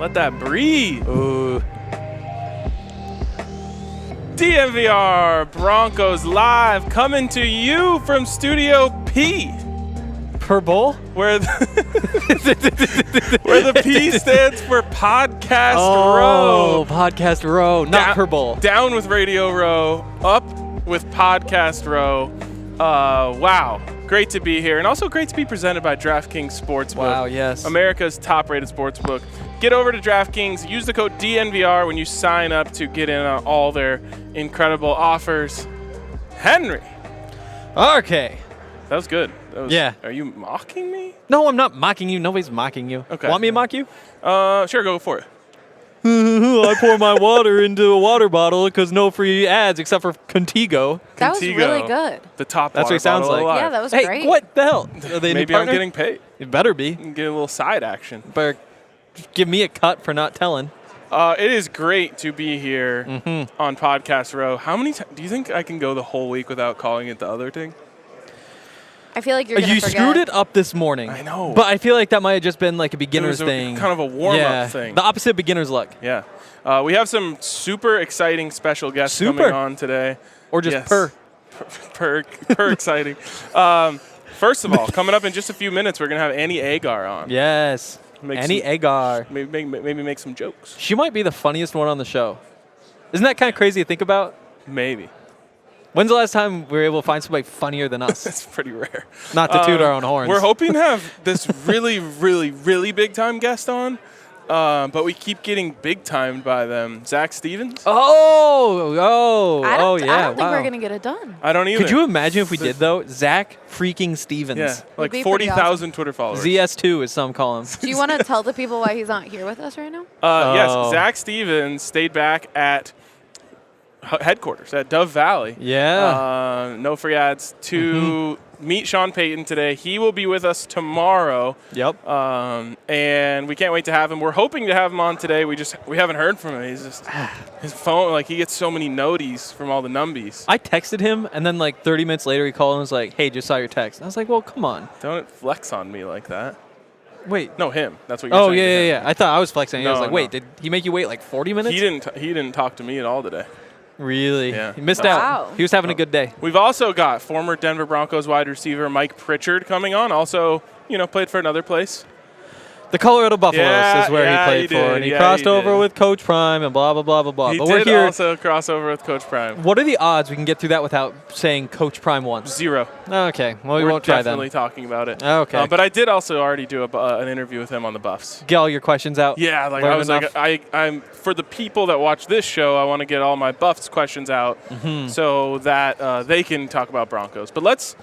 Let that breathe. Ooh. DNVR Broncos live, coming to you from Studio P. Per bowl? Where the P stands for Podcast Row. Podcast Row, not per bowl. Down with Radio Row, up with Podcast Row. Wow. Great to be here. And also great to be presented by DraftKings Sportsbook. Wow, yes. America's top-rated sportsbook. Get over to DraftKings. Use the code DNVR when you sign up to get in on all their incredible offers. Henry. Okay. That was good. Yeah. Are you mocking me? No, I'm not mocking you. Nobody's mocking you. Okay. Want me to mock you? Sure, go for it. I pour my water into a water bottle because no free ads except for Contigo. That was really good. The top That's water what it sounds bottle like. alive. Yeah, that was Hey, great. what the hell? Are they Maybe I'm getting paid. It better be. Get a little side action. Better give me a cut for not telling. It is great to be here on Podcast Row. How many times do you think I can go the whole week without calling it the other thing? I feel like you're going to You forget. screwed it up this morning. I know. But I feel like that might have just been like a beginner's It was thing. kind of a warm-up thing. The opposite of beginner's luck. Yeah. We have some super exciting special guests coming on today. Or just per exciting. First of all, coming up in just a few minutes, we're going to have Annie Agar on. Yes. Annie Agar. Maybe make some jokes. She might be the funniest one on the show. Isn't that kind of crazy to think about? Maybe. When's the last time we were able to find somebody funnier than us? That's pretty rare. Not to toot our own horns. We're hoping to have this really, really, really big-time guest on, but we keep getting big-timed by them. Zach Stevens? Yeah. I don't think Wow. we're going to get it done. I don't either. Could you imagine if we did, though? Zach freaking Stevens. Yeah, like be pretty 40,000 Twitter followers. ZS2, as some call him. Do you want to tell the people why he's not here with us right now? Yes, Zach Stevens stayed back at headquarters at Dove Valley. Yeah. No free ads to meet Sean Payton today. He will be with us tomorrow. Yep. And we can't wait to have him. We're hoping to have him on today. We haven't heard from him. He's just his phone, like he gets so many noties from all the numbies. I texted him, and then like 30 minutes later, he called and was like, "Hey, just saw your text." And I was like, "Well, come on." Don't flex on me like that. Wait. No, him. That's what you're saying. Oh, yeah. I thought I was flexing. I was No, like, wait, no. did he make you wait like 40 minutes? He didn't talk to me at all today. Really? Yeah. He missed Wow. out. He was having a good day. We've also got former Denver Broncos wide receiver Mike Pritchard coming on. Also, played for another place. The Colorado Buffaloes Yeah, is where yeah, he played he for. did. And he Yeah, crossed he over did. with Coach Prime and blah, blah, blah, blah, blah. He But did we're here. also cross over with Coach Prime. What are the odds we can get through that without saying Coach Prime once? 0. Okay. Well, we We're won't try definitely then. talking about it. Okay. But I did also already do an interview with him on the Buffs. Get all your questions out. Yeah, like Learn I was enough. like, I'm for the people that watch this show, I want to get all my Buffs questions out so that they can talk about Broncos. But let's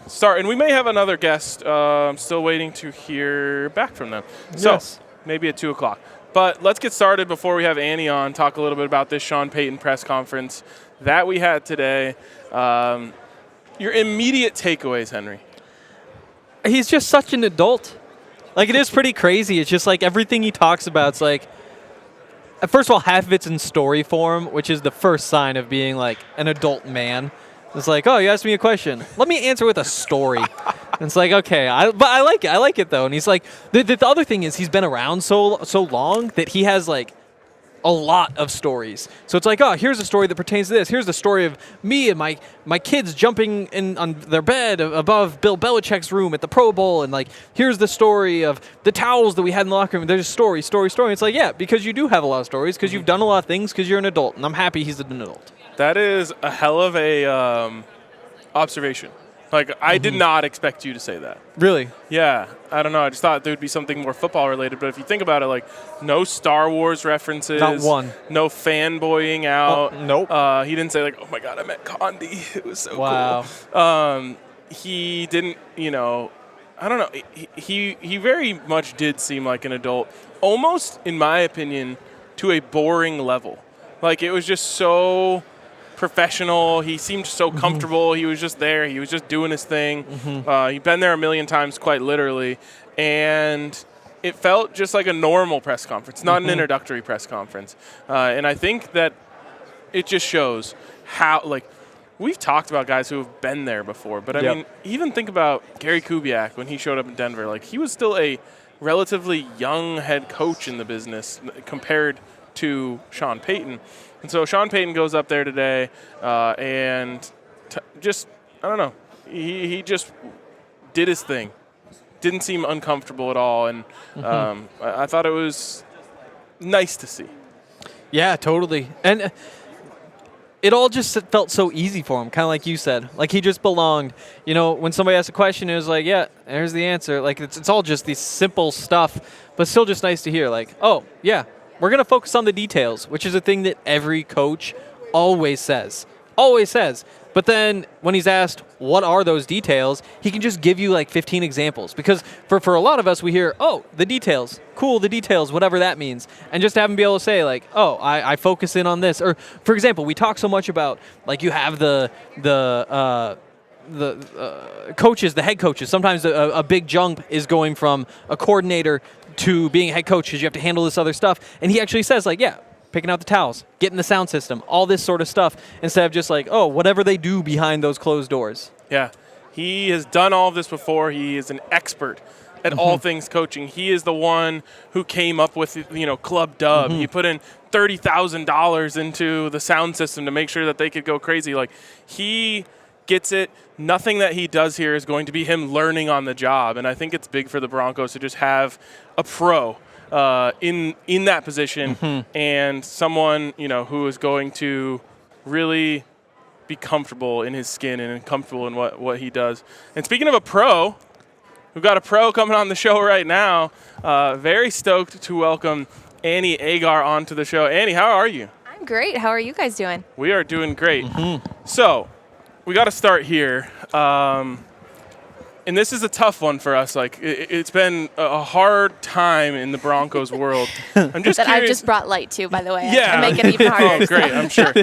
start, and we may have another guest. I'm still waiting to hear back from them. So Yes. maybe at 2:00. But let's get started before we have Annie on. Talk a little bit about this Sean Payton press conference that we had today. Your immediate takeaways, Henry. He's just such an adult. Like, it is pretty crazy. It's just like everything he talks about, it's like, first of all, half of it's in story form, which is the first sign of being like an adult man. It's like, oh, you asked me a question. Let me answer with a story. And it's like, okay, but I like it. I like it, though. And he's like, the other thing is he's been around so long that he has, like, a lot of stories. So it's like, oh, here's a story that pertains to this. Here's the story of me and my kids jumping in on their bed above Bill Belichick's room at the Pro Bowl. And, like, here's the story of the towels that we had in the locker room. There's story. It's like, yeah, because you do have a lot of stories, because you've done a lot of things, because you're an adult. And I'm happy he's an adult. That is a hell of a observation. Like, I did not expect you to say that. Really? Yeah. I don't know. I just thought there would be something more football related. But if you think about it, like, no Star Wars references. Not one. No fanboying out. Nope. He didn't say, like, oh, my God, I met Condi. It was so Wow. cool. He didn't, I don't know. He very much did seem like an adult. Almost, in my opinion, to a boring level. Like, it was just so professional. He seemed so comfortable. He was just there. He was just doing his thing. He'd been there a million times, quite literally. And it felt just like a normal press conference, not an introductory press conference. And I think that it just shows how, like, we've talked about guys who have been there before. But, I mean, even think about Gary Kubiak when he showed up in Denver. Like, he was still a relatively young head coach in the business compared to Sean Payton. And so Sean Payton goes up there today and just, I don't know, he just did his thing. Didn't seem uncomfortable at all. And I thought it was nice to see. Yeah, totally. And it all just felt so easy for him, kind of like you said. Like, he just belonged. You know, when somebody asks a question, it was like, yeah, there's the answer. Like, it's all just these simple stuff, but still just nice to hear. Like, oh, yeah, we're going to focus on the details, which is a thing that every coach always says. Always says. But then when he's asked, what are those details, he can just give you like 15 examples. Because for a lot of us, we hear, oh, the details. Cool, the details, whatever that means. And just have him be able to say, like, oh, I focus in on this. Or, for example, we talk so much about, like, you have the coaches, the head coaches. Sometimes a big jump is going from a coordinator to being a head coach because you have to handle this other stuff. And he actually says, like, yeah, picking out the towels, getting the sound system, all this sort of stuff, instead of just like, oh, whatever they do behind those closed doors. Yeah, he has done all of this before. He is an expert at all things coaching. He is the one who came up with, Club Dub. He put in $30,000 into the sound system to make sure that they could go crazy. Like, he gets it. Nothing that he does here is going to be him learning on the job. And I think it's big for the Broncos to just have a pro in that position and someone, who is going to really be comfortable in his skin and comfortable in what he does. And speaking of a pro, we've got a pro coming on the show right now. Very stoked to welcome Annie Agar onto the show. Annie, how are you? I'm great. How are you guys doing? We are doing great. So we got to start here. And this is a tough one for us. Like, it's been a hard time in the Broncos world. I'm just that curious. I've just brought light to, by the way. Yeah. I make it even harder. Oh, great, I'm sure.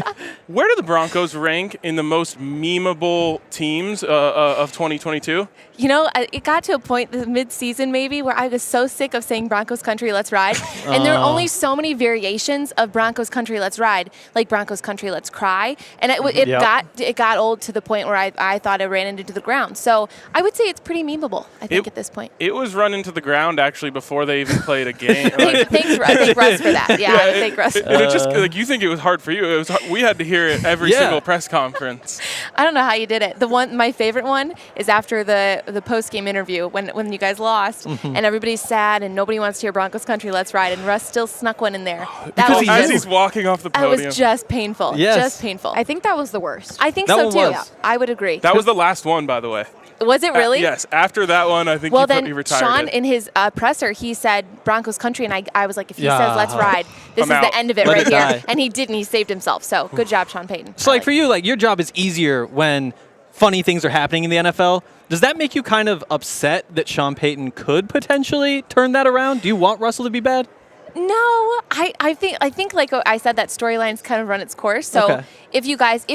Where do the Broncos rank in the most memeable teams of 2022? It got to a point, the mid-season maybe, where I was so sick of saying Broncos Country, let's ride. And there are only so many variations of Broncos Country, let's ride, like Broncos Country, let's cry. And it got old to the point where I thought it ran into the ground. So I would say it's pretty memeable, I think, at this point. It was run into the ground, actually, before they even played a game. I thank Russ for that. Yeah, I would thank Russ. It's just like, you think it was hard for you. It was hard. We had to hear it every single press conference. I don't know how you did it. My favorite one is after the post-game interview when you guys lost and everybody's sad and nobody wants to hear Broncos Country, let's ride, and Russ still snuck one in there. As he's walking off the podium. That was just painful. Yes. Just painful. I think that was the worst. I think that so too. Was. Yeah, I would agree. That was the last one, by the way. Was it really? Yes. After that one, I think he retired. Sean, it. in his presser, he said Broncos Country, and I was like, if he says let's ride, this is the end of it Let right it here. die. And he didn't. He saved himself. So good job, Sean Payton. So, like, for you, like, your job is easier when funny things are happening in the NFL. Does that make you kind of upset that Sean Payton could potentially turn that around? Do you want Russell to be bad? No, I think like I said, that storyline's kind of run its course. So if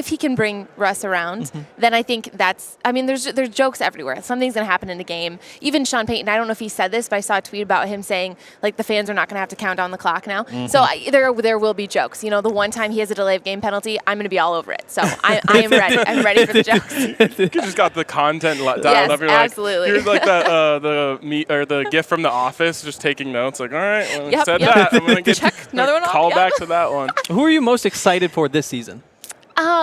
he can bring Russ around, then I think there's jokes everywhere. Something's going to happen in the game. Even Sean Payton, I don't know if he said this, but I saw a tweet about him saying, like, the fans are not going to have to count down the clock now. So there will be jokes. The one time he has a delay of game penalty, I'm going to be all over it. So I am ready. I'm ready for the jokes. You just got the content dialed up. You're absolutely. You're like the GIF from The Office, just taking notes. Like, all right, well, Yep. that. I'm going to get Check another one off. call back to that one. Who are you most excited for this season?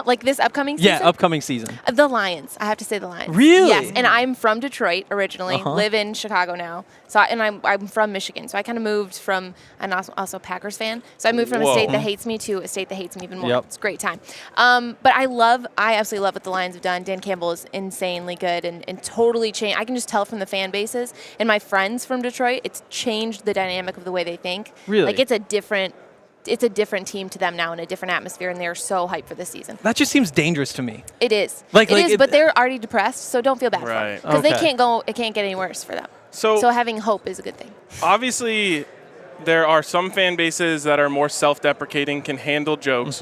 Like this upcoming season? Yeah, upcoming season. The Lions. I have to say the Lions. Really? Yes, and I'm from Detroit originally, live in Chicago now. So I'm from Michigan. So I kind of moved from, and also a Packers fan. So I moved from a state that hates me to a state that hates me even more. Yep. It's a great time. But I absolutely love what the Lions have done. Dan Campbell is insanely good and totally changed. I can just tell from the fan bases and my friends from Detroit, it's changed the dynamic of the way they think. Really? Like it's a different team to them now in a different atmosphere, and they're so hyped for this season. That just seems dangerous to me. It is. It is, but they're already depressed, so don't feel bad for them. Because they can't go. It can't get any worse for them. So having hope is a good thing. Obviously, there are some fan bases that are more self-deprecating, can handle jokes.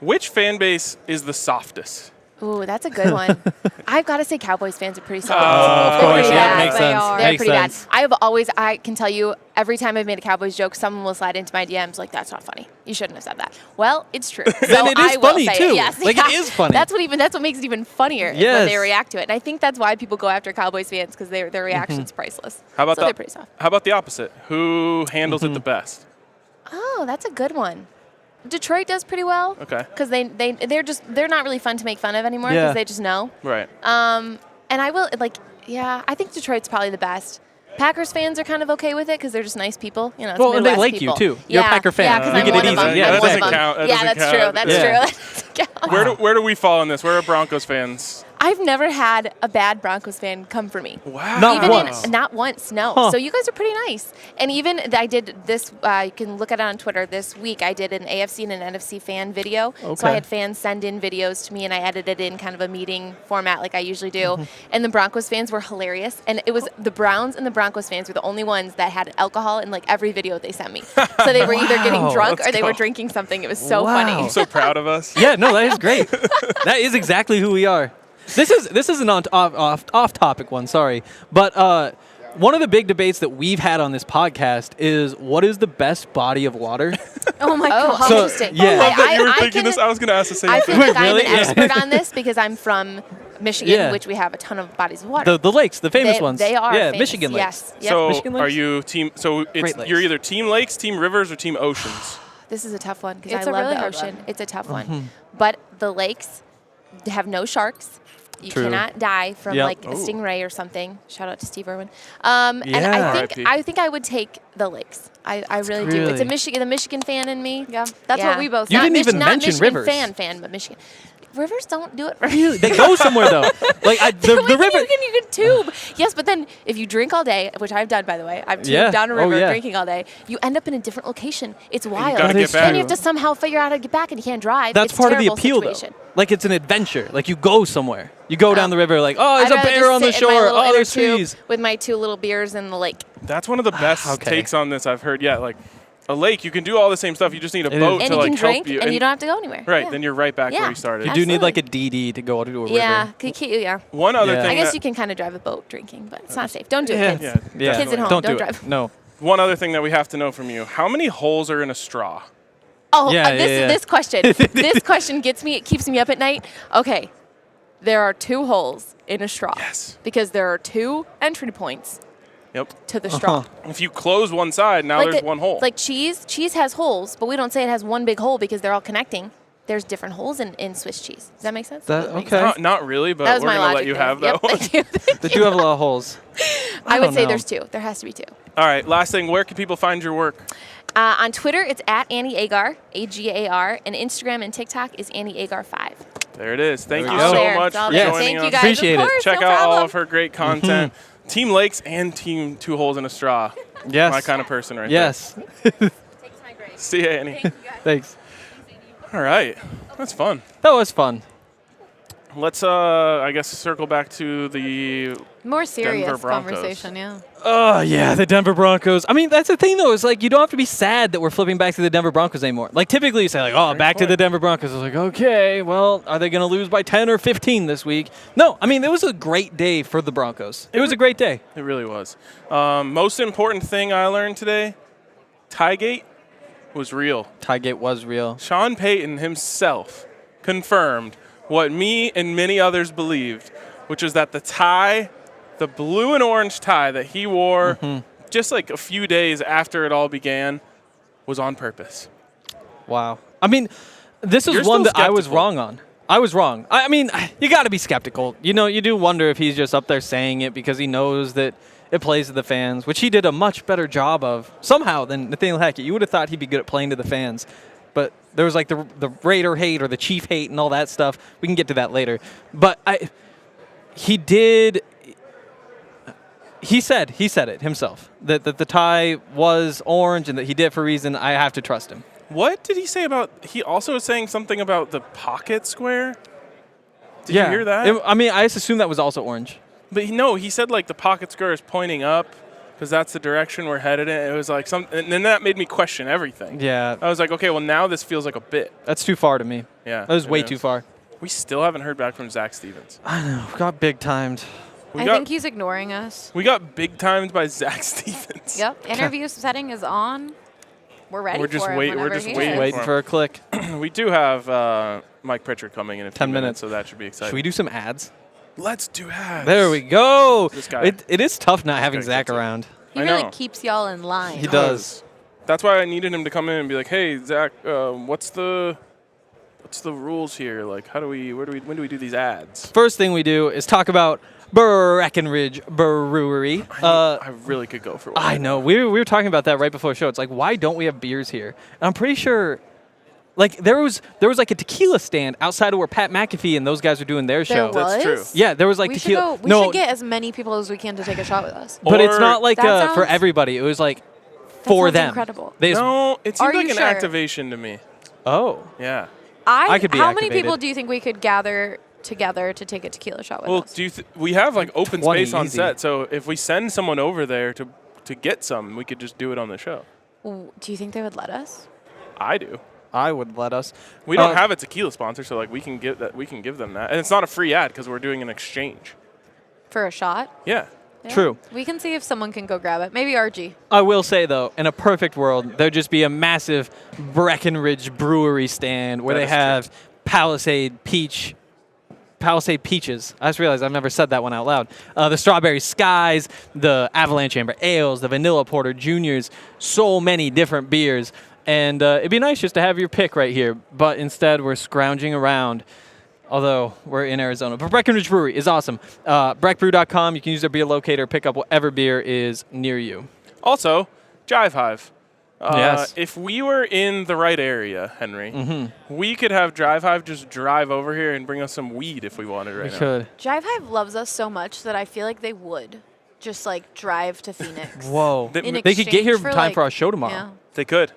Which fan base is the softest? Ooh, that's a good one. I've got to say Cowboys fans are pretty solid. Of They're course, pretty yeah, bad. makes sense. They're Makes pretty sense. bad. I can tell you, every time I've made a Cowboys joke, someone will slide into my DMs like, that's not funny. You shouldn't have said that. Well, it's true. So Then it is I will funny, say too. It. Yes. Like, it is funny. That's what makes it even funnier is when Yes. they react to it. And I think that's why people go after Cowboys fans, because their reaction's priceless. How about they're pretty soft. How about the opposite? Who handles it the best? Oh, that's a good one. Detroit does pretty well. Okay. Because they're not really fun to make fun of anymore Yeah. because they just know. Right. And I think Detroit's probably the best. Packers fans are kind of okay with it because they're just nice people. You know, it's Well, and they Midwest like people. you, too. You're a Packer fan. Yeah, because You I'm get one it of them. easy. Yeah, I'm that one doesn't of them. count. That Yeah, doesn't that's count. true. That's Yeah. true. That doesn't count. Where do we fall in this? Where are Broncos fans? I've never had a bad Broncos fan come for me. Wow. Not Even once. not once, no. Huh. So you guys are pretty nice. And even I did this, you can look at it on Twitter, this week I did an AFC and an NFC fan video. So Okay. I had fans send in videos to me and I edited in kind of a meeting format like I usually do. Mm-hmm. And the Broncos fans were hilarious. And it was the Browns and the Broncos fans were the only ones that had alcohol in like every video they sent me. So they were either getting Wow. drunk Let's or they were go. drinking something. It was so Wow. funny. I'm so proud of us. Yeah, no, that is great. That is exactly who we are. This is an off topic one, sorry, but one of the big debates that we've had on this podcast is what is the best body of water? Oh my God. So, Interesting. yeah. I love that you were thinking can- this. I was going to ask the same I thing. feel like I'm Really? an Yeah. expert on this because I'm from Michigan, Yeah. which we have a ton of bodies of water. The lakes, the famous ones. They are yeah, famous. Michigan lakes. Yes. Yep. So Michigan are lakes? you team? So Great lakes. you're either team lakes, team rivers, or team oceans. This is a tough one because It's I a love really the hard ocean. one. It's a tough Mm-hmm. one. But the lakes have no sharks. You True. cannot die from Yep. like a Ooh. stingray or something. Shout out to Steve Irwin. And Yeah. R.I.P. I think I would take the lakes. I really do. It's a really- the Michigan fan in me. Yeah, that's what we both You Not didn't even not mention Michigan rivers. fan, but Michigan. Rivers don't do it for me. They go somewhere though. Like the river. You can tube. Yes, but then if you drink all day, which I've done by the way, I've tubed Yeah. down a Oh, river yeah. drinking all day. You end up in a different location. It's wild. gotta That get is back. Then you true. have to somehow figure out how to get back, and you can't drive. That's It's a part of the terrible appeal situation. though. Like it's an adventure. Like you go somewhere. You go down the river. Like I'd there's a rather bear just on the sit in my shore. little Oh, inner there's tube trees. with my 2 little beers in the lake. That's one of the best okay. takes on this I've heard yet. Like a lake, you can do all the same stuff. You just need a It boat is. And to you like can help drink, you. and you don't have to go anywhere. Right, Yeah. then you're right back Yeah. where you started. You do need Absolutely. like a DD to go to a river. Yeah, yeah. One other Yeah. thing. I guess that- you can kind of drive a boat drinking, but it's not safe. Don't do Yeah. it, kids. Yeah, Yeah. Kids at home, Don't don't do drive. it. No. One other thing that we have to know from you: how many holes are in a straw? Oh, Yeah, yeah. this question. This question gets me. It keeps me up at night. Okay, there are 2 holes in a straw. Yes. Because there are 2 entry points Yep. to the straw. If you close one side, now there's the- one hole. Like cheese has holes, but we don't say it has one big hole because they're all connecting. There's different holes in Swiss cheese. Does that make sense? Okay. Not really, but That was we're my gonna logic let you there. have Yep, that one. thank you. They do have a lot of holes. I don't would say know. there's 2. There has to be 2. All right. Last thing: where can people find your work? On Twitter, it's at Annie Agar, AGAR, and Instagram and TikTok is Annie Agar 5. There it is. Thank There you we go. so There, much it's all for there. Yes. joining Thank us. you guys. Appreciate of it. course, Check no out all problem. of her great content. Team Lakes and Team 2 Holes in a Straw. Yes. My kind of person right Yes. there. See ya, Annie. Thanks. All right. That's fun. That was fun. Let's, I guess, circle back to the More serious Denver Broncos. conversation, yeah. Oh, yeah, the Denver Broncos. I mean, that's the thing, though. Is like you don't have to be sad that we're flipping back to the Denver Broncos anymore. Like, typically you say, like, oh, back to the Denver Broncos. It's like, okay, well, are they going to lose by 10 or 15 this week? No, I mean, it was a great day for the Broncos. It was a great day. It really was. Most important thing I learned today, Tygate was real. Tygate was real. Sean Payton himself confirmed what me and many others believed, which was that the tie, the blue and orange tie that he wore just like a few days after it all began, was on purpose. Wow. I mean, this is You're one still that I was skeptical. wrong on. I was wrong. I mean, you got to be skeptical. You know, you do wonder if he's just up there saying it because he knows that it plays to the fans, which he did a much better job of somehow than Nathaniel Hackett. You would have thought he'd be good at playing to the fans. But there was like the Raider hate or the Chief hate and all that stuff. We can get to that later. But he said it himself, that the tie was orange and that he did it for a reason. I have to trust him. What did he say about, he also was saying something about the pocket square? Did you hear that? I mean, I just assume that was also orange. But he said like the pocket square is pointing up because that's the direction we're headed in. It was like and then that made me question everything. Yeah, I was like, okay, well now this feels like a bit. that's too far to me. Yeah. That was it way is. too far. We still haven't heard back from Zach Stevens. I know. Got big timed. I think he's ignoring us. We got big timed by Zach Stevens. Yep. Interview setting is on. We're ready We're just for him waiting Waiting for a click. We do have Mike Pritchard coming in a few 10 minutes, so that should be exciting. Should we do some ads? Let's do ads. There we go. This guy. It is tough not having guy Zach gets it. around. He I really know. keeps y'all in line. He does. That's why I needed him to come in and be like, "Hey, Zach, what's the rules here? Like, when do we do these ads?" First thing we do is talk about Breckenridge Brewery. I really could go for one. I know. We were talking about that right before the show. It's like, why don't we have beers here? And I'm pretty sure, like, there was like a tequila stand outside of where Pat McAfee and those guys were doing their show. There was? That's true. Yeah, there was like we should tequila. go. We should get as many people as we can to take a shot with us. But it's Or- not like That for sounds- everybody. It was like for sounds them. incredible. They just- No, it seemed Are like you an sure? activation to me. Oh. Yeah. I could be How many activated. people do you think we could gather together to take a tequila shot with Well, us? we have like open 20 space on easy. set, so if we send someone over there to get some, we could just do it on the show. Do you think they would let us? I do. I would let us. We don't have a tequila sponsor, so like we can give them that, and it's not a free ad because we're doing an exchange. For a shot? Yeah. Yeah. True. We can see if someone can go grab it. Maybe RG. I will say, though, in a perfect world, there'd just be a massive Breckenridge Brewery stand where That they is true. have Palisade Peaches. I just realized I've never said that one out loud. The Strawberry Skies, the Avalanche Amber Ales, the Vanilla Porter Juniors, so many different beers. And it'd be nice just to have your pick right here. But instead, we're scrounging around. Although we're in Arizona. But Breckenridge Brewery is awesome. Breckbrew.com. You can use their beer locator, pick up whatever beer is near you. Also, Jive Hive. Yes. If we were in the right area, Henry, we could have Jive Hive just drive over here and bring us some weed if we wanted right We now. could. Jive Hive loves us so much that I feel like they would just like drive to Phoenix. Whoa. They- In They could get here exchange in time like- for our show tomorrow. Yeah. They could.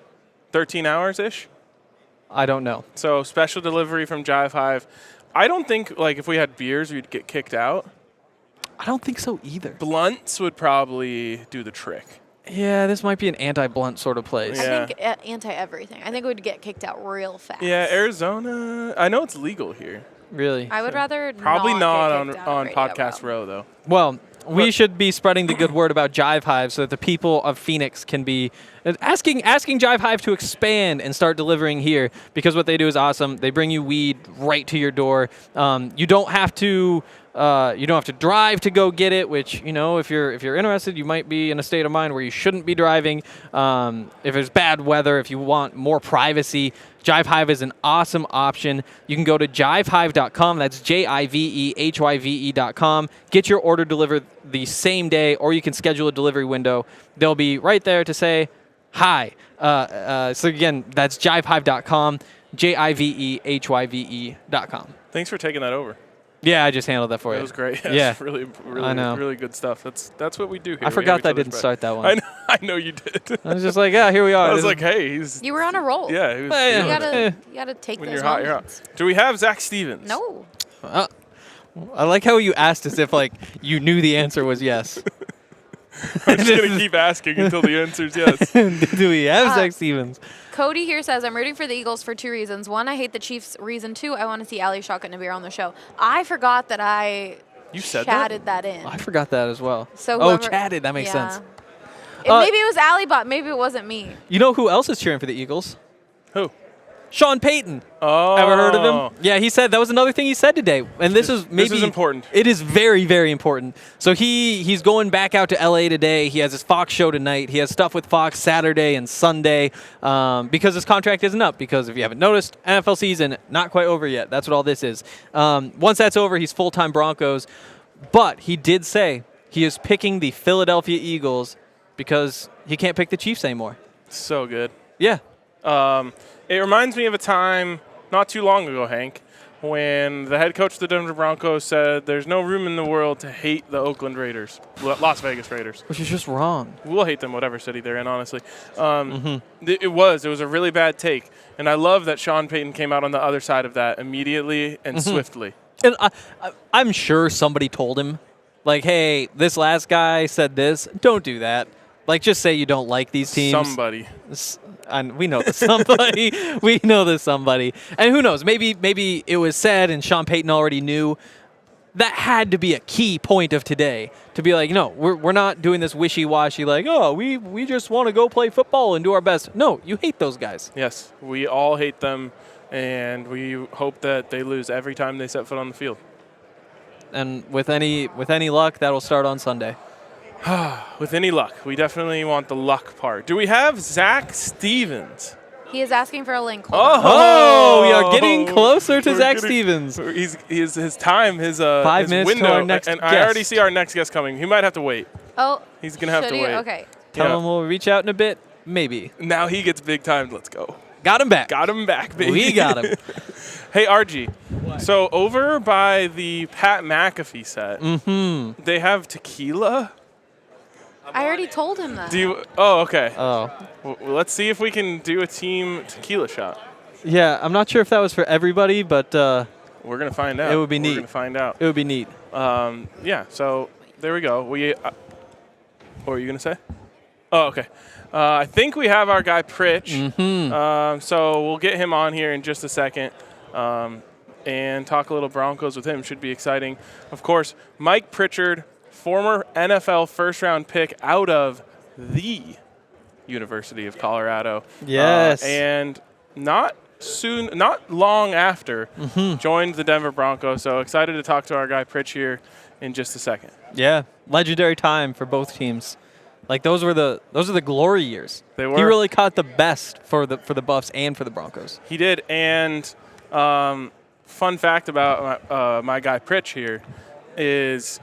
13 hours-ish. I don't know. So special delivery from Jive Hive. I don't think, like, if we had beers, we'd get kicked out. I don't think so either. Blunts would probably do the trick. Yeah, this might be an anti-blunt sort of place. Yeah. I think anti-everything. I think we'd get kicked out real fast. Yeah, Arizona. I know it's legal here. Really. I would rather Probably not get on kicked out of Radio Podcast Row. Row, though. Well, we should be spreading the good word about Jive Hive so that the people of Phoenix can be asking Jive Hive to expand and start delivering here, because what they do is awesome. They bring you weed right to your door. You don't have to drive to go get it, which, you know, if you're interested, you might be in a state of mind where you shouldn't be driving. If there's bad weather, if you want more privacy, Jive Hive is an awesome option. You can go to jivehive.com. That's JIVEHYVE.com. Get your order delivered the same day, or you can schedule a delivery window. They'll be right there to say hi. So again, that's jivehive.com, JIVEHYVE.com. Thanks for taking that over. Yeah, I just handled that for you. That was great. Yeah. That's really, I know. really good stuff. That's what we do here. I We forgot have each that I other's didn't back. start that one. I know you did. I was just like, yeah, here we are. I was This like, is- hey, he's You were on a roll. yeah. He was Well, yeah. feeling it. You gotta take When those you're hot, you're moments. hot. Do we have Zach Stevens? No. I like how you asked as if like you knew the answer was yes. I'm just gonna keep asking until the answer's yes. Do we have Zach Stevens? Cody here says, I'm rooting for the Eagles for two reasons. One, I hate the Chiefs. Reason two, I want to see Ali Shotgun and beer on the show. I forgot that I You said that? chatted that in. I forgot that as well. So oh, whoever- chatted. That makes yeah. sense. Maybe it was Ali, but maybe it wasn't me. You know who else is cheering for the Eagles? Who? Sean Payton. Oh. Ever heard of him? Yeah, he said that was another thing he said today, and this is maybe important. It is very, very important. So he's going back out to LA today. He has his Fox show tonight. He has stuff with Fox Saturday and Sunday because his contract isn't up. Because if you haven't noticed, NFL season not quite over yet. That's what all this is. Once that's over, he's full-time Broncos. But he did say he is picking the Philadelphia Eagles because he can't pick the Chiefs anymore. So good. Yeah. It reminds me of a time not too long ago, Hank, when the head coach of the Denver Broncos said there's no room in the world to hate the Oakland Raiders, Las Vegas Raiders. Which is just wrong. We'll hate them whatever city they're in, honestly. It was a really bad take. And I love that Sean Payton came out on the other side of that immediately and swiftly. And I'm sure somebody told him, like, hey, this last guy said this. Don't do that. Like, just say you don't like these teams. Somebody. And we know the somebody. We know the somebody. And who knows? Maybe it was said and Sean Payton already knew. That had to be a key point of today, to be like, no, we're not doing this wishy-washy like, oh, we just want to go play football and do our best. No, you hate those guys. Yes, we all hate them, and we hope that they lose every time they set foot on the field. And with any luck, that'll start on Sunday. With any luck. We definitely want the luck part. Do we have Zach Stevens? He is asking for a link. Oh, we are getting closer to Zach Stevens. His time, his 5 his minutes window, to our next and guest. I already see our next guest coming. He might have to wait. Oh, he's gonna have to wait. Okay. Tell him we'll reach out in a bit. Maybe. Now he gets big time. Let's go. Got him back. Got him back, baby. We got him. Hey, RG. What? So over by the Pat McAfee set, they have tequila. I already told him that. Do you? Oh, okay. Oh. Well, let's see if we can do a team tequila shot. Yeah, I'm not sure if that was for everybody, but we're gonna find out. It would be neat. We're gonna find out. It would be neat. Yeah. So there we go. What were you gonna say? Oh, okay. I think we have our guy Pritch. So we'll get him on here in just a second and talk a little Broncos with him. Should be exciting. Of course, Mike Pritchard, former NFL first-round pick out of the University of Colorado. Yes. And not long after, joined the Denver Broncos. So excited to talk to our guy Pritch here in just a second. Yeah, legendary time for both teams. Like those are the glory years. They were. He really caught the best for the Buffs and for the Broncos. He did. And fun fact about my guy Pritch here is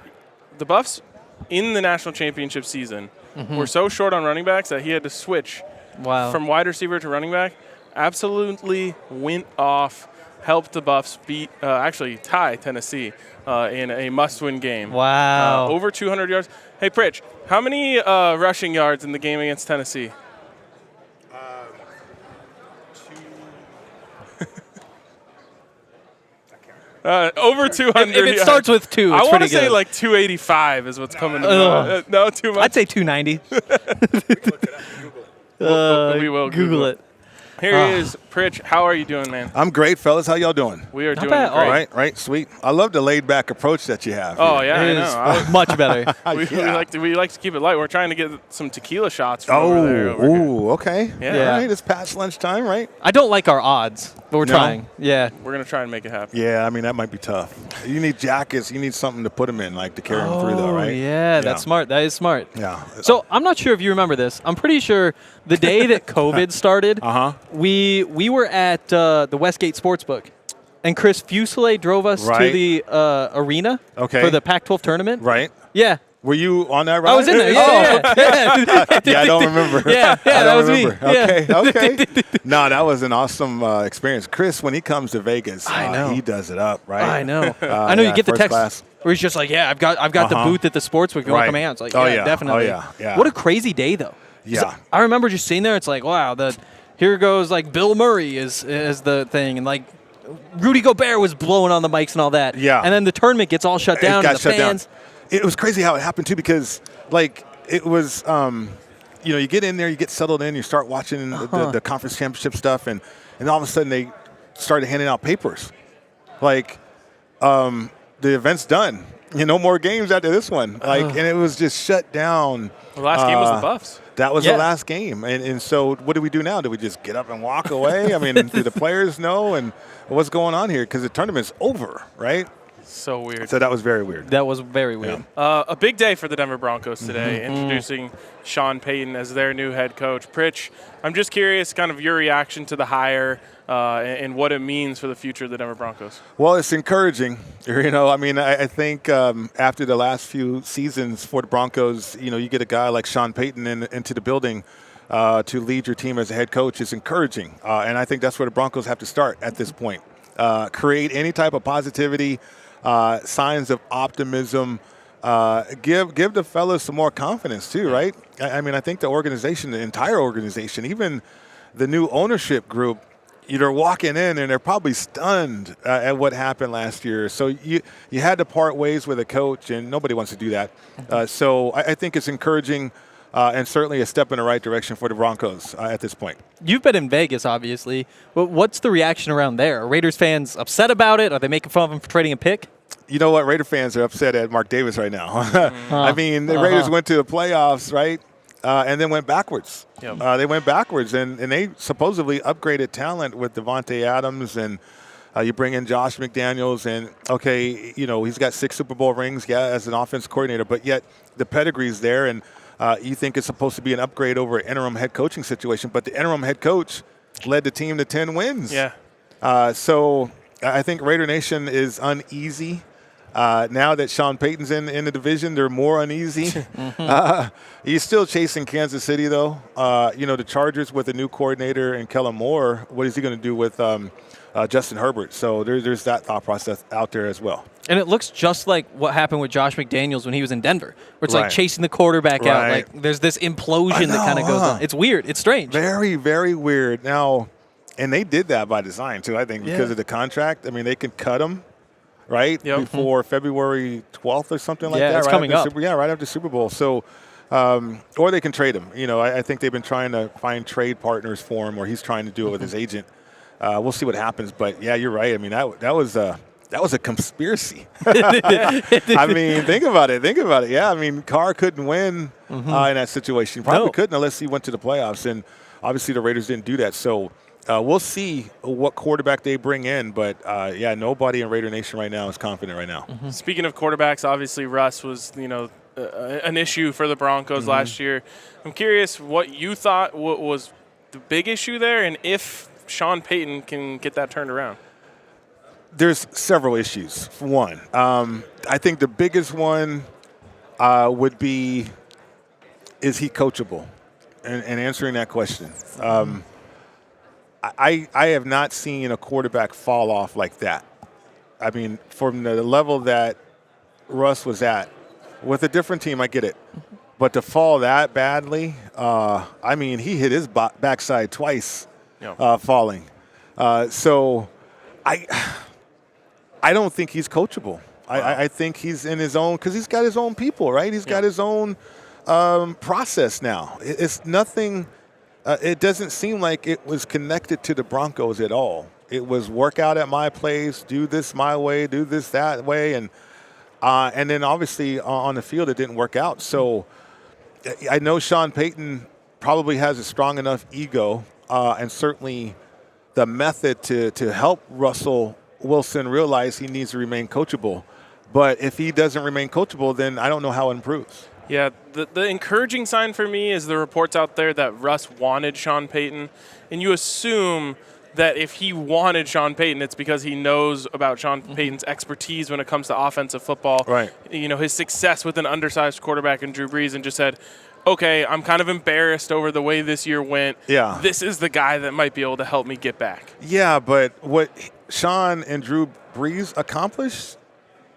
the Buffs in the national championship season were so short on running backs that he had to switch from wide receiver to running back. Absolutely went off, helped the Buffs actually tie Tennessee in a must-win game. Wow. Over 200 yards. Hey, Pritch, how many rushing yards in the game against Tennessee? Over 200. If it starts with 2, it's I want to pretty good. say like 285 is what's coming to mind. No, too much. I'd say 290. We will Google it. Here he is, Pritch. How are you doing, man? I'm great, fellas. How y'all doing? We are doing bad. great. Right, sweet. I love the laid-back approach that you have. Oh, here. yeah, I It know. is much better. We like to keep it light. We're trying to get some tequila shots from over there. Okay. Yeah. All right, it's past lunchtime, right? I don't like our odds, but we're No? trying. Yeah. We're going to try and make it happen. Yeah, I mean, that might be tough. You need jackets. You need something to put them in, like to carry them through, though, right? Yeah, that's smart. That is smart. Yeah. So I'm not sure if you remember this. I'm pretty sure the day that COVID started, we were at the Westgate Sportsbook, and Chris Fuselier drove us to the arena for the Pac-12 tournament. Right. Yeah. Were you on that ride? I was in there. Yeah. Yeah, I don't remember. Yeah, I don't that was me. remember. Okay. No, that was an awesome experience. Chris, when he comes to Vegas, I know. he does it up, right? I know. I know you get the first text class. where he's just like, yeah, I've got the booth at the Sportsbook. You want to come hang out? It's like, yeah, definitely. Yeah. What a crazy day, though. Yeah. I remember just sitting there. It's like, wow, here goes like Bill Murray is the thing, and like Rudy Gobert was blowing on the mics and all that. Yeah. And then the tournament gets all shut down. It got and the shut fans. down. It was crazy how it happened too, because like it was, you get in there, you get settled in, you start watching the conference championship stuff, and all of a sudden they started handing out papers, like the event's done. No more games after this one. And it was just shut down. The last game was the Buffs. That was the last game. And so what do we do now? Do we just get up and walk away? I mean, do the players know? And what's going on here? Because the tournament's over, right? So weird. So that was very weird. That was very weird. A big day for the Denver Broncos today, introducing Sean Payton as their new head coach. Pritch, I'm just curious kind of your reaction to the hire and what it means for the future of the Denver Broncos. Well, it's encouraging. I mean, I think after the last few seasons for the Broncos, you get a guy like Sean Payton into the building to lead your team as a head coach is encouraging. And I think that's where the Broncos have to start at this point. Create any type of positivity, signs of optimism. Give the fellas some more confidence too, right? I mean, I think the entire organization, even the new ownership group, they're walking in and they're probably stunned at what happened last year. So you had to part ways with a coach, and nobody wants to do that. So I think it's encouraging and certainly a step in the right direction for the Broncos at this point. You've been in Vegas, obviously. But what's the reaction around there? Are Raiders fans upset about it? Are they making fun of him for trading a pick? You know what? Raider fans are upset at Mark Davis right now. I mean, the Raiders went to the playoffs, right? And then went backwards. Yep. They went backwards, and they supposedly upgraded talent with Devontae Adams, and you bring in Josh McDaniels, and, okay, he's got 6 Super Bowl rings, as an offense coordinator, but yet the pedigree's there, and you think it's supposed to be an upgrade over an interim head coaching situation, but the interim head coach led the team to 10 wins. Yeah. So I think Raider Nation is uneasy. Now that Sean Payton's in the division, they're more uneasy. He's still chasing Kansas City, though. The Chargers with a new coordinator and Kellen Moore, what is he going to do with Justin Herbert? So there's that thought process out there as well. And it looks just like what happened with Josh McDaniels when he was in Denver, where it's like chasing the quarterback out. Like there's this implosion that kind of goes on. It's weird. It's strange. Very, very weird. Now, and they did that by design, too, I think, because of the contract. I mean, they could cut him. Right before February 12th or something like that. Yeah, it's coming up. Right after Super Bowl. So, or they can trade him. I think they've been trying to find trade partners for him, or he's trying to do it with his agent. We'll see what happens. But yeah, you're right. I mean, that was a conspiracy. I mean, think about it. Yeah, I mean, Carr couldn't win in that situation. Probably couldn't unless he went to the playoffs, and obviously the Raiders didn't do that. So. We'll see what quarterback they bring in, but nobody in Raider Nation right now is confident right now. Speaking of quarterbacks, obviously Russ was an issue for the Broncos last year. I'm curious what you thought was the big issue there, and if Sean Payton can get that turned around. There's several issues. One, I think the biggest one would be, is he coachable? And answering that question. I have not seen a quarterback fall off like that. I mean, from the level that Russ was at, with a different team, I get it. But to fall that badly, I mean, he hit his backside twice falling. So I don't think he's coachable. I think he's in his own, because he's got his own people, right? He's got his own process now. It's nothing. It doesn't seem like it was connected to the Broncos at all. It was work out at my place, do this my way, do this that way, and then obviously on the field it didn't work out. So I know Sean Payton probably has a strong enough ego, and certainly the method to help Russell Wilson realize he needs to remain coachable. But if he doesn't remain coachable, then I don't know how it improves. Yeah, the encouraging sign for me is the reports out there that Russ wanted Sean Payton. And you assume that if he wanted Sean Payton, it's because he knows about Sean Payton's expertise when it comes to offensive football. Right. His success with an undersized quarterback in Drew Brees, and just said, okay, I'm kind of embarrassed over the way this year went. Yeah. This is the guy that might be able to help me get back. Yeah, but what Sean and Drew Brees accomplished,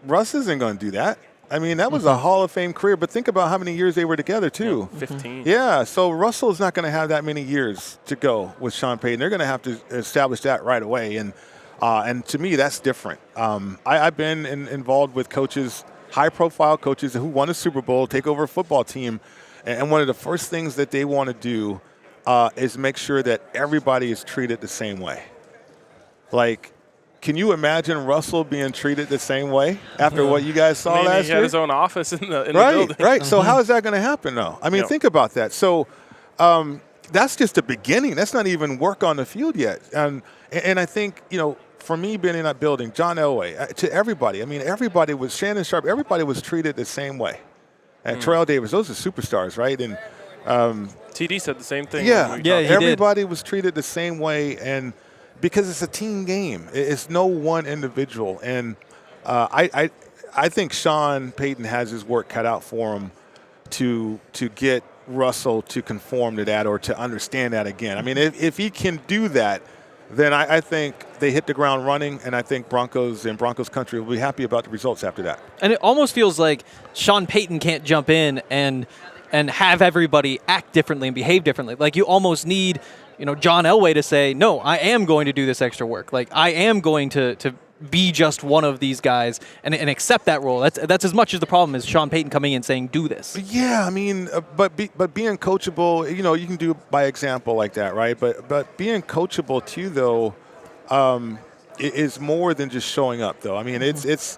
Russ isn't going to do that. I mean, that was a Hall of Fame career, but think about how many years they were together, too. 15. Yeah, so Russell's not going to have that many years to go with Sean Payton. They're going to have to establish that right away, and to me, that's different. I've been involved with coaches, high-profile coaches who won a Super Bowl, take over a football team, and one of the first things that they want to do is make sure that everybody is treated the same way. Like, can you imagine Russell being treated the same way after what you guys saw last year? He had his own office in the building. Right. So how is that going to happen, though? I mean, think about that. So that's just the beginning. That's not even work on the field yet. And I think, for me being in that building, John Elway, to everybody, I mean, everybody was, Shannon Sharp, everybody was treated the same way. And Terrell Davis, those are superstars, right? And TD said the same thing. Yeah, everybody was treated the same way, and because it's a team game. It's no one individual. And I think Sean Payton has his work cut out for him to get Russell to conform to that or to understand that again. I mean, if he can do that, then I think they hit the ground running, and I think Broncos and Broncos Country will be happy about the results after that. And it almost feels like Sean Payton can't jump in and have everybody act differently and behave differently. Like, you almost need John Elway to say, no, I am going to do this extra work. Like, I am going to be just one of these guys and accept that role. That's as much as the problem is Sean Payton coming in saying, do this. Yeah, I mean, but being coachable, you can do by example like that, right? But being coachable too, though, is more than just showing up, though. I mean, it's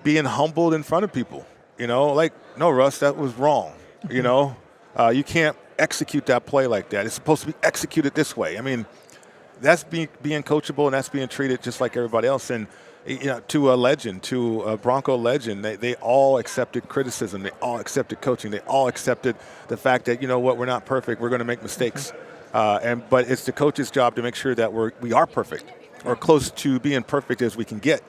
being humbled in front of people. Like, no, Russ, that was wrong. You can't execute that play like that. It's supposed to be executed this way. I mean, that's being coachable, and that's being treated just like everybody else. And to a legend, to a Bronco legend, they all accepted criticism. They all accepted coaching. They all accepted the fact that, we're not perfect. We're going to make mistakes. But it's the coach's job to make sure that we are perfect, or close to being perfect as we can get.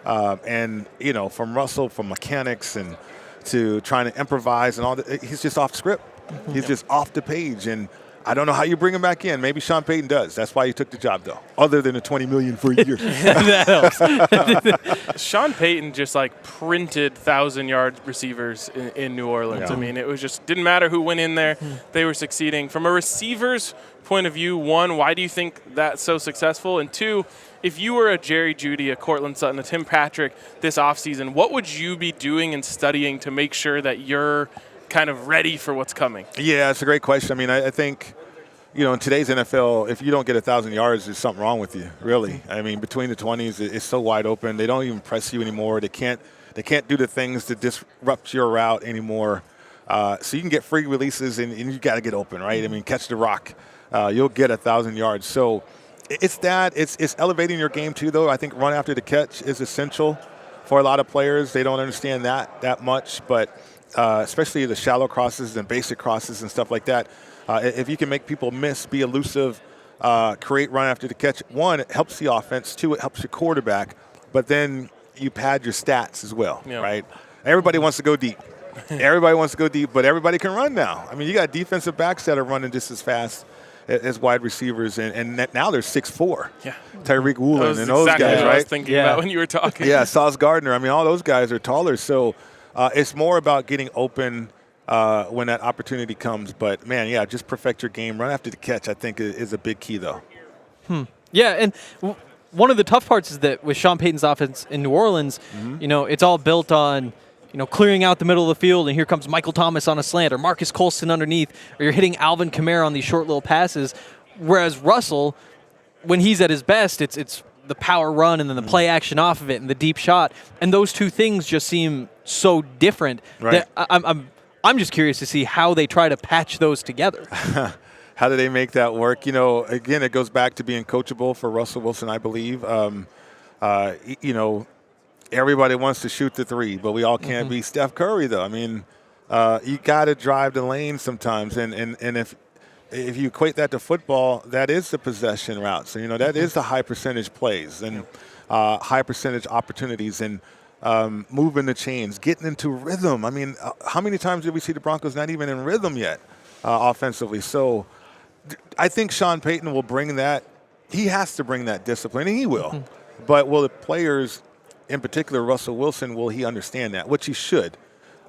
From Russell, from mechanics and to trying to improvise and all that, he's just off script. He's just off the page. And I don't know how you bring him back in. Maybe Sean Payton does. That's why he took the job, though, other than the $20 million for a year. That helps. Sean Payton just printed 1,000-yard receivers in New Orleans. Yeah. I mean, it was just didn't matter who went in there. They were succeeding. From a receiver's point of view, one, why do you think that's so successful? And two, if you were a Jerry Jeudy, a Cortland Sutton, a Tim Patrick this offseason, what would you be doing and studying to make sure that you're kind of ready for what's coming? Yeah, it's a great question. I mean, I think, in today's NFL, if you don't get 1,000 yards, there's something wrong with you, really. I mean, between the 20s, it's so wide open. They don't even press you anymore. They can't do the things to disrupt your route anymore. So you can get free releases, and you got to get open, right? I mean, catch the rock. You'll get 1,000 yards. So it's that. It's elevating your game, too, though. I think run after the catch is essential for a lot of players. They don't understand that much, but especially the shallow crosses and basic crosses and stuff like that. If you can make people miss, be elusive, create run after the catch, one, it helps the offense. Two, it helps your quarterback. But then you pad your stats as well, right? Everybody wants to go deep. Everybody wants to go deep, but everybody can run now. I mean, you got defensive backs that are running just as fast as wide receivers, and now they're 6'4". Yeah. Tyreek Woolen and those exactly guys, what right? I was thinking about when you were talking. Yeah, Sauce Gardner. I mean, all those guys are taller. So it's more about getting open when that opportunity comes. But, man, just perfect your game. Run after the catch, I think, is a big key, though. Yeah, and one of the tough parts is that with Sean Payton's offense in New Orleans, it's all built on clearing out the middle of the field, and here comes Michael Thomas on a slant, or Marcus Colston underneath, or you're hitting Alvin Kamara on these short little passes. Whereas Russell, when he's at his best, it's the power run and then the play action off of it and the deep shot. And those two things just seem so different. Right. That I'm just curious to see how they try to patch those together. How do they make that work? Again, it goes back to being coachable for Russell Wilson, I believe. Everybody wants to shoot the three, but we all can't be Steph Curry, though. I mean, you got to drive the lane sometimes. And if you equate that to football, that is the possession route. So, that is the high percentage plays and high percentage opportunities and moving the chains, getting into rhythm. I mean, how many times did we see the Broncos not even in rhythm yet offensively? So I think Sean Payton will bring that. He has to bring that discipline, and he will. But will the players, in particular Russell Wilson, will he understand that? Which he should.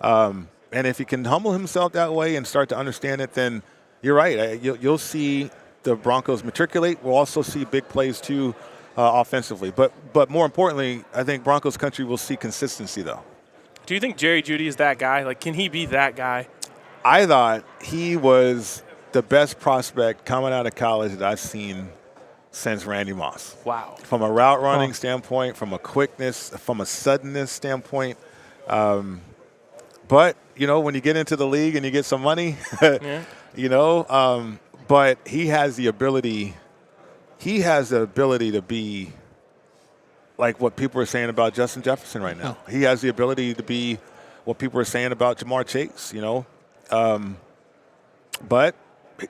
And if he can humble himself that way and start to understand it, then you're right. You'll see the Broncos matriculate. We'll also see big plays, too, offensively. But more importantly, I think Broncos Country will see consistency, though. Do you think Jerry Jeudy is that guy? Can he be that guy? I thought he was the best prospect coming out of college that I've seen since Randy Moss. Wow. From a route running standpoint, from a quickness, from a suddenness standpoint. But, when you get into the league and you get some money, but he has the ability to be like what people are saying about Justin Jefferson right now. He has the ability to be what people are saying about Jamar Chase, But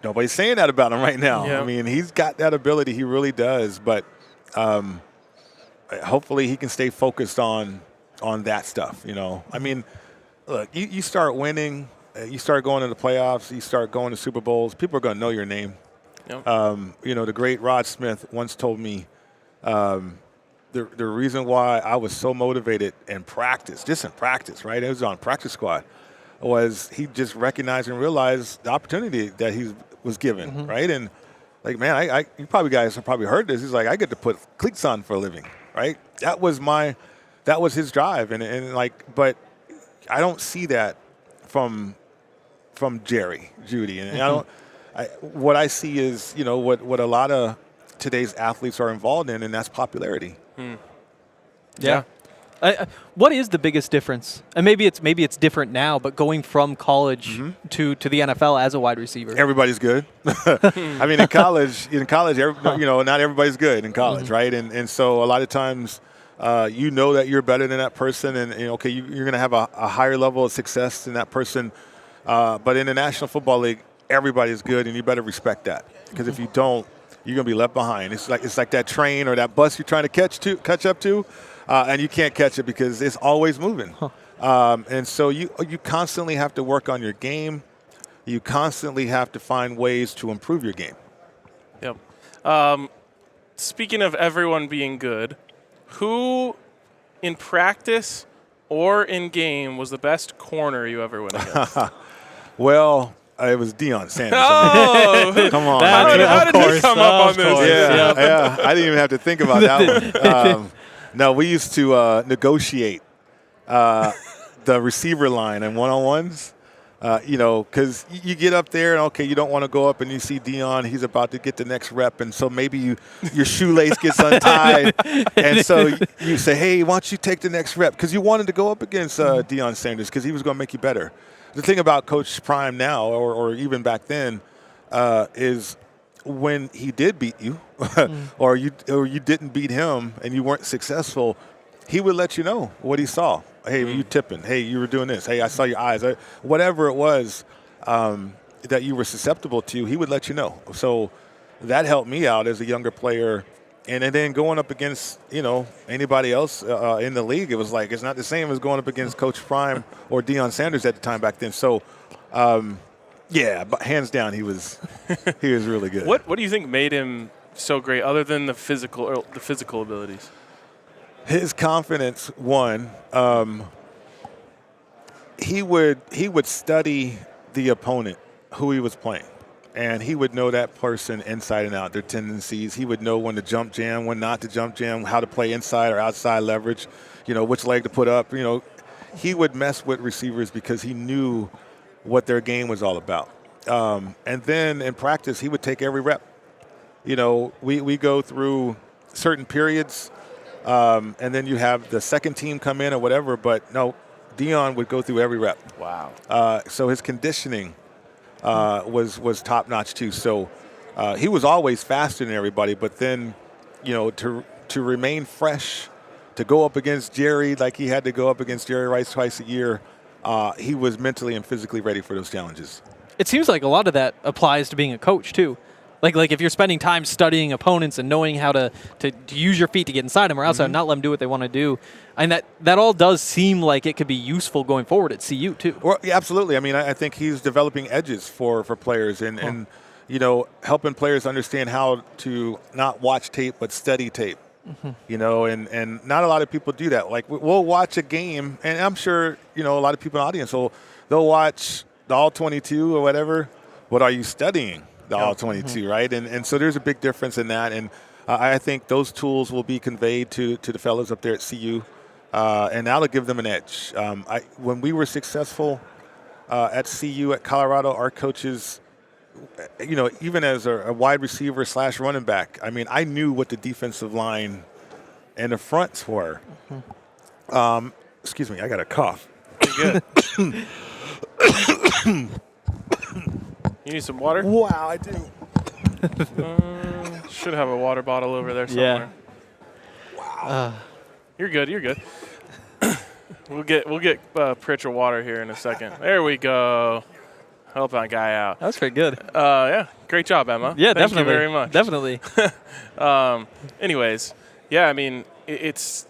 nobody's saying that about him right now. Yeah. I mean, he's got that ability. He really does. But hopefully he can stay focused on that stuff, I mean, look, you start winning, you start going to the playoffs, you start going to Super Bowls, people are going to know your name. Yep. The great Rod Smith once told me the reason why I was so motivated in practice, right? It was on practice squad, was he just recognized and realized the opportunity that he was given, right? And, man, you guys have probably heard this. He's like, I get to put cleats on for a living. right? That was his drive, and like, but I don't see that from Jerry Jeudy, and what I see is, you know, what a lot of today's athletes are involved in, and that's popularity. Yeah. What is the biggest difference? And maybe it's different now, but going from college to the NFL as a wide receiver. Everybody's good. I mean, in college, you know, not everybody's good in college, right? And so a lot of times, you know that you're better than that person, and okay, you're going to have a higher level of success than that person. But in the National Football League, everybody's good, and you better respect that, because if you don't, you're going to be left behind. It's like that train or that bus you're trying to catch up to, and you can't catch it because it's always moving. And so you constantly have to work on your game. You constantly have to find ways to improve your game. Yep. Speaking of everyone being good, who in practice or in game was the best corner you ever went against? Well, it was Deion Sanders. Oh, come on. How did he come up on this? Yeah. I didn't even have to think about that one. No, we used to negotiate the receiver line and one-on-ones. Because you get up there and, okay, you don't want to go up and you see Deion, he's about to get the next rep, and so maybe your shoelace gets untied, and so you say, hey, why don't you take the next rep? Because you wanted to go up against Deion Sanders because he was going to make you better. The thing about Coach Prime now, or even back then, is when he did beat you or you didn't beat him and you weren't successful, he would let you know what he saw. Hey, you tipping. Hey, you were doing this. Hey, I saw your eyes. Whatever it was that you were susceptible to, he would let you know. So that helped me out as a younger player. And then going up against, anybody else in the league, it was like it's not the same as going up against Coach Prime or Deion Sanders at the time back then. So, but hands down, he was really good. What do you think made him so great, other than the physical abilities? His confidence, one, he would study the opponent, who he was playing, and he would know that person inside and out, their tendencies. He would know when to jump jam, when not to jump jam, how to play inside or outside leverage, which leg to put up. He would mess with receivers because he knew what their game was all about. And then in practice, he would take every rep. We go through certain periods, and then you have the second team come in or whatever, but no, Deion would go through every rep. Wow. So his conditioning was top-notch too. So he was always faster than everybody, but then, to remain fresh, to go up against Jerry like he had to go up against Jerry Rice twice a year, he was mentally and physically ready for those challenges. It seems like a lot of that applies to being a coach too. Like if you're spending time studying opponents and knowing how to use your feet to get inside them or outside, not let them do what they want to do, and that all does seem like it could be useful going forward at CU too. Well, yeah, absolutely. I mean, I think he's developing edges for players and helping players understand how to not watch tape but study tape. And not a lot of people do that. Like we'll watch a game, and I'm sure a lot of people in the audience they'll watch the All 22 or whatever. What are you studying? The All 22, right? And so there's a big difference in that, and I think those tools will be conveyed to the fellows up there at CU, and that'll give them an edge. When we were successful at CU at Colorado, our coaches, even as a wide receiver / running back, I mean, I knew what the defensive line and the fronts were. Excuse me, I got a cough. Pretty good. You need some water? Wow, I do. Should have a water bottle over there somewhere. Yeah. Wow. You're good. We'll get Pritchard water here in a second. There we go. Help that guy out. That was pretty good. Yeah. Great job, Emma. Yeah, Thank definitely. you very much. Definitely. Anyways, yeah, I mean, it's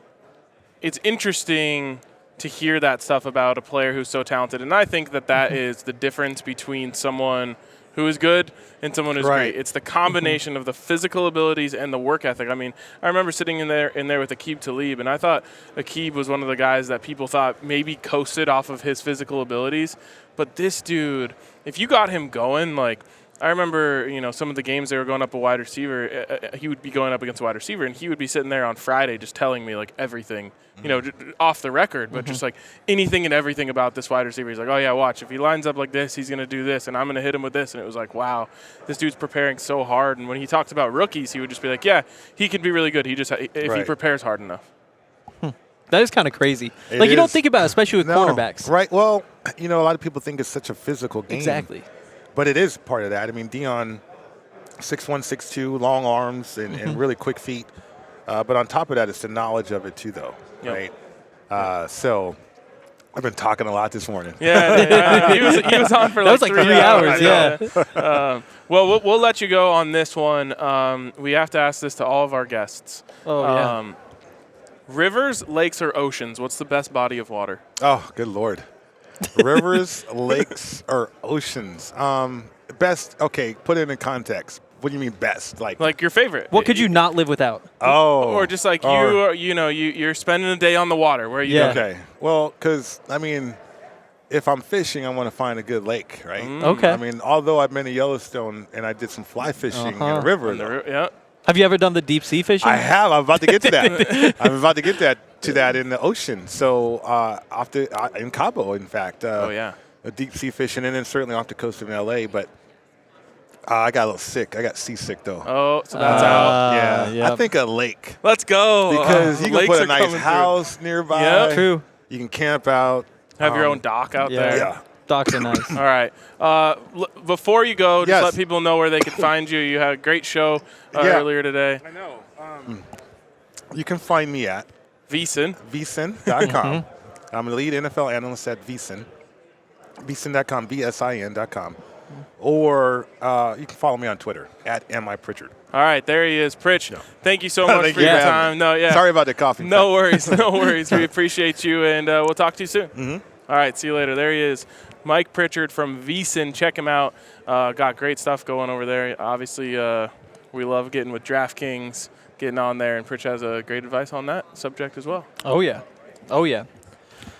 interesting to hear that stuff about a player who's so talented. And I think that is the difference between someone who is good and someone who's great. It's the combination of the physical abilities and the work ethic. I mean, I remember sitting in there with Aqib Talib, and I thought Aqib was one of the guys that people thought maybe coasted off of his physical abilities. But this dude, if you got him going, like, I remember, some of the games they were going up a wide receiver. He would be going up against a wide receiver, and he would be sitting there on Friday just telling me like everything, off the record, but just like anything and everything about this wide receiver. He's like, oh yeah, watch, if he lines up like this, he's gonna do this, and I'm gonna hit him with this. And it was like, wow, this dude's preparing so hard. And when he talks about rookies, he would just be like, yeah, he could be really good. He just if he prepares hard enough. That is kind of crazy. You don't think about it, especially with cornerbacks. Right. Well, a lot of people think it's such a physical game. Exactly. But it is part of that. I mean, Dion, 6'1", 6'2", long arms and really quick feet. But on top of that, it's the knowledge of it too, though. Yep. Right. So I've been talking a lot this morning. Yeah. He was on for that was like 3 hours. Yeah. Well, we'll let you go on this one. We have to ask this to all of our guests. Oh, yeah. Rivers, lakes, or oceans? What's the best body of water? Oh, good Lord. Rivers, lakes, or oceans? Best. Okay, put it in context. What do you mean best? Like your favorite? What could you not live without? Oh. Or just like you're spending a day on the water. Where are you going? Okay. Well, because, if I'm fishing, I want to find a good lake, right? Okay. Although I've been to Yellowstone and I did some fly fishing in a river. Yeah. Have you ever done the deep sea fishing? I have. I'm about to get to that. I'm about to get to that in the ocean. So in Cabo, in fact. The deep sea fishing, and then certainly off the coast of L.A., but I got a little sick. I got seasick, though. Oh, so that's out. Yeah. Yep. I think a lake. Let's go. Because you can Lakes put a are nice coming house nearby. Yep. True. You can camp out. Have your own dock out there. Yeah. Docks are nice. All right. Before you go, just Yes. let people know where they can find you. You had a great show earlier today. I know. You can find me at VSiN.com. I'm the lead NFL analyst at VSiN. VSiN.com, VSIN.com. Or you can follow me on Twitter at Mike Pritchard. All right, there he is. Pritch, thank you so much for your time. No, yeah. Sorry about the coffee. No worries. We appreciate you, and we'll talk to you soon. All right, see you later. There he is, Mike Pritchard from VSiN. Check him out. Got great stuff going over there. Obviously, we love getting with DraftKings, getting on there, and Pritch has great advice on that subject as well. Oh, yeah. All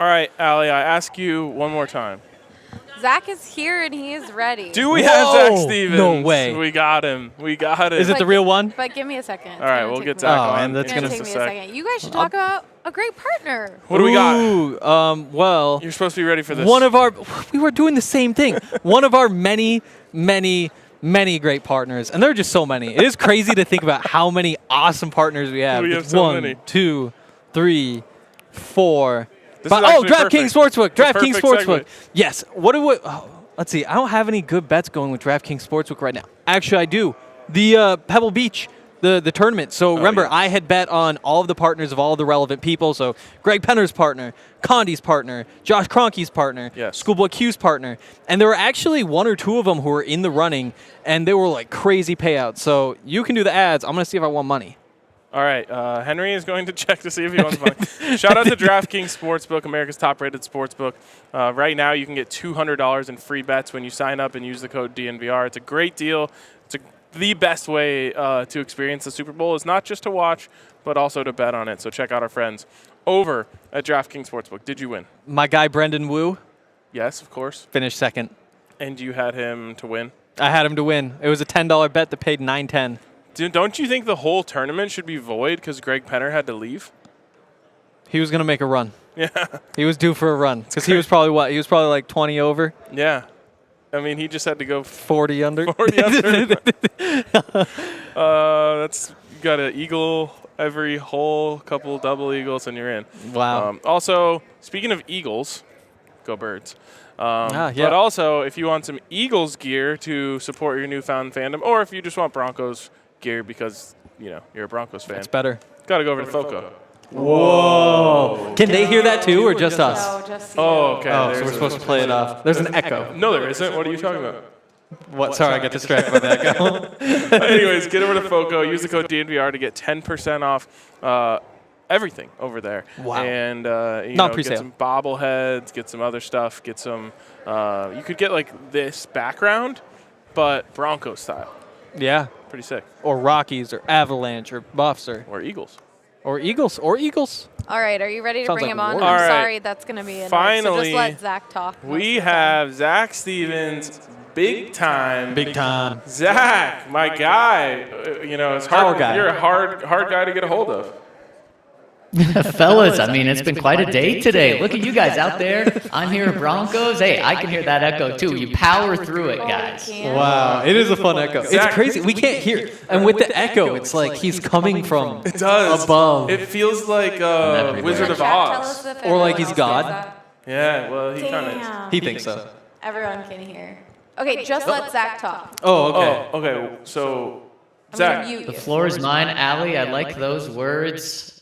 right, Allie, I ask you one more time. Zach is here and he is ready. Do we have Zach Stevens? No way. We got him. Is it the real one? But give me a second. All right, we'll get Zach on. And that's It's going to take me a second. You guys should talk about a great partner. What do we got? Well, You're supposed to be ready for this. we were doing the same thing. One of our many great partners, and there are just so many. It is crazy to think about how many awesome partners we have. We have so many. 1, 2, 3, 4. This is actually DraftKings perfect. Sportsbook. DraftKings Perfect Sportsbook. segue. Yes. What do we? Let's see. I don't have any good bets going with DraftKings Sportsbook right now. Actually, I do. The Pebble Beach, the tournament. So remember, I had bet on all of the partners of all of the relevant people. So Greg Penner's partner, Condi's partner, Josh Kroenke's partner, Schoolboy Q's partner. And there were actually 1 or 2 of them who were in the running, and they were like crazy payouts. So you can do the ads. I'm going to see if I won money. All right, Henry is going to check to see if he wants money. Shout out to DraftKings Sportsbook, America's top-rated sportsbook. Right now, you can get $200 in free bets when you sign up and use the code DNVR. It's a great deal. It's the best way to experience the Super Bowl. Is not just to watch, but also to bet on it. So check out our friends over at DraftKings Sportsbook. Did you win? My guy Brendan Wu. Yes, of course. Finished second. And you had him to win? I had him to win. It was a $10 bet that paid $9.10. Dude, don't you think the whole tournament should be void because Greg Penner had to leave? He was going to make a run. Yeah. He was due for a run. Because he was probably what? He was probably like 20 over? Yeah. I mean, he just had to go 40 under. 40 under. That's, you got an eagle every hole, couple double eagles, and you're in. Wow. Also, speaking of eagles, go Birds. Yeah. But also, if you want some Eagles gear to support your newfound fandom, or if you just want Broncos gear because, you're a Broncos fan. It's better. Got to go over to FOCO. Whoa. Can they hear that too, or just us? No, just you. Oh, okay. Oh, so we're supposed to play it off. There's an echo. No, there isn't. What are you talking about? What? Sorry, I got distracted by the echo. Anyways, get over to FOCO. Use the code DNVR to get 10% off everything over there. Wow. And Not get some bobbleheads, get some other stuff, get some you could get like this background, but Broncos style. Yeah. Pretty sick. Or Rockies, or Avalanche, or Buffs, or Eagles. Eagles. All right, are you ready to Sounds bring like him on? war. All I'm right. sorry, that's going to be annoying. Finally, so just let Zach talk. We have Zach Stevens big time. Big time. Zach, my guy. It's hard. Our guy. You're a hard guy to get a hold of. Fellas, I mean, it's been quite a day today. Look at you guys out there. I'm here at Broncos. Hey, I can hear that echo too. You power through it, guys. Wow, it is a fun echo. Zach, it's crazy. We can't hear. And with the echo, it's like he's coming from It does. above. It feels like Wizard of Oz. Or like he's God. Yeah, well, he kind of is. He thinks so. Everyone can hear. Okay, just let Zach talk. Oh, okay. Oh, okay. So, Zach. The floor is mine, Allie. I like those words.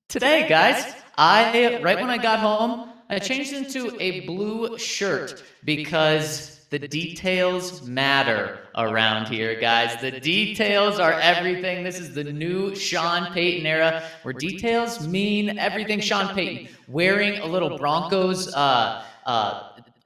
Today, guys, right when I got home, I changed into a blue shirt because the details matter around here, guys. The details are everything. This is the new Sean Payton era where details mean everything. Sean Payton wearing a little Broncos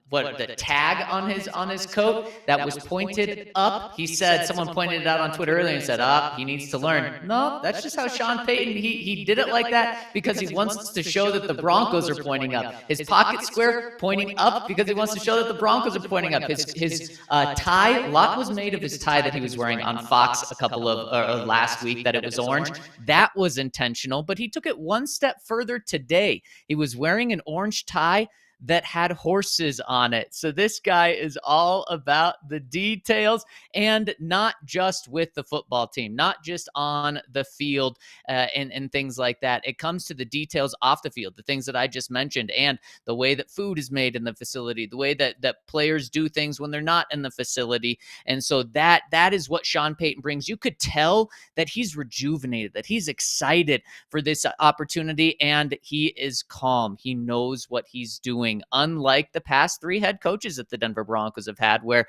the tag on his coat that was pointed up. He said, someone pointed it out on Twitter earlier and said, he needs to learn. No, that's just how Sean Payton, he did it like that because he wants to show that the Broncos are pointing up. His pocket square pointing up because he wants to show that the Broncos are pointing up. His tie, a lot was made of his tie that he was wearing on Fox a couple of last week, that it was orange. That was intentional, but he took it one step further today. He was wearing an orange tie that had horses on it. So this guy is all about the details, and not just with the football team, not just on the field and things like that. It comes to the details off the field, the things that I just mentioned, and the way that food is made in the facility, the way that players do things when they're not in the facility. And so that is what Sean Payton brings. You could tell that he's rejuvenated, that he's excited for this opportunity, and he is calm. He knows what he's doing. Unlike the past 3 head coaches that the Denver Broncos have had, where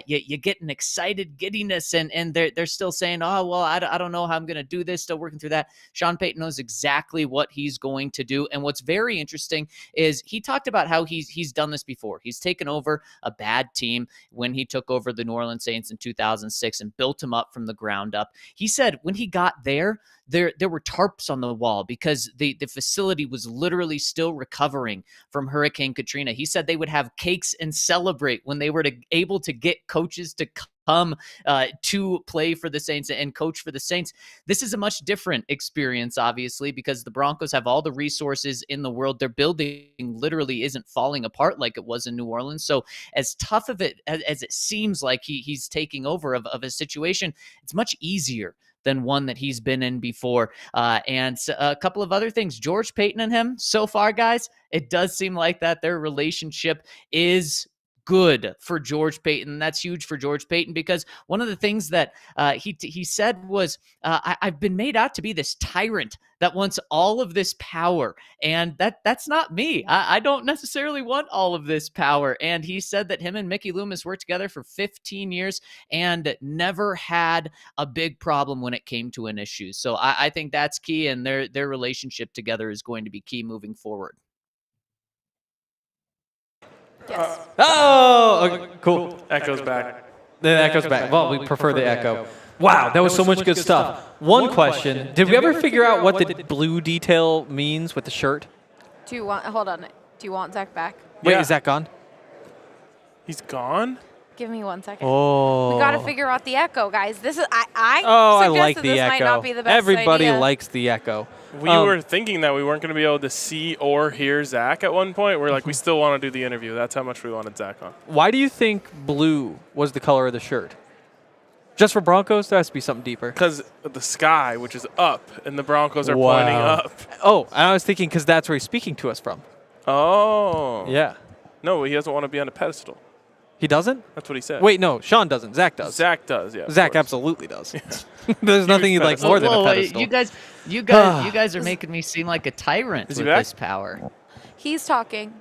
you get an excited giddiness and they're still saying, oh, well, I don't know how I'm going to do this, still working through that. Sean Payton knows exactly what he's going to do. And what's very interesting is he talked about how he's done this before. He's taken over a bad team when he took over the New Orleans Saints in 2006 and built them up from the ground up. He said when he got there were tarps on the wall because the facility was literally still recovering from Hurricane Katrina. He said they would have cakes and celebrate when they were able to get coaches to come to play for the Saints and coach for the Saints. This is a much different experience, obviously, because the Broncos have all the resources in the world. Their building literally isn't falling apart like it was in New Orleans. So as tough of it as it seems like he's taking over of a situation, it's much easier than one that he's been in before. And a couple of other things. George Payton and him, so far, guys, it does seem like that their relationship is good for George Payton. That's huge for George Payton because one of the things that he said was, I've been made out to be this tyrant that wants all of this power. And that's not me. I don't necessarily want all of this power. And he said that him and Mickey Loomis worked together for 15 years and never had a big problem when it came to an issue. So I think that's key, and their relationship together is going to be key moving forward. Yes. Okay, cool. Echo's back. The echo's back. Well, we prefer the echo. Wow, that was so much good stuff. One question. Did we ever figure out what the blue detail means with the shirt? Hold on. Do you want Zach back? Wait, Yeah. is Zach gone? He's gone? Give me 1 second. Oh. We got to figure out the echo, guys. This is I like that the this echo. might not be the best Everybody idea. likes the echo. We were thinking that we weren't going to be able to see or hear Zach at one point. We're like, we still want to do the interview. That's how much we wanted Zach on. Why do you think blue was the color of the shirt? Just for Broncos? There has to be something deeper. Because the sky, which is up, and the Broncos are pointing up. Oh, and I was thinking because that's where he's speaking to us from. Oh. Yeah. No, he doesn't want to be on a pedestal. He doesn't? That's what he said. Wait, no, Sean doesn't. Zach does. Zach does, yeah. Zach of course. absolutely does. There's nothing he'd like more than a pedestal. You guys are making me seem like a tyrant with this power. He's talking.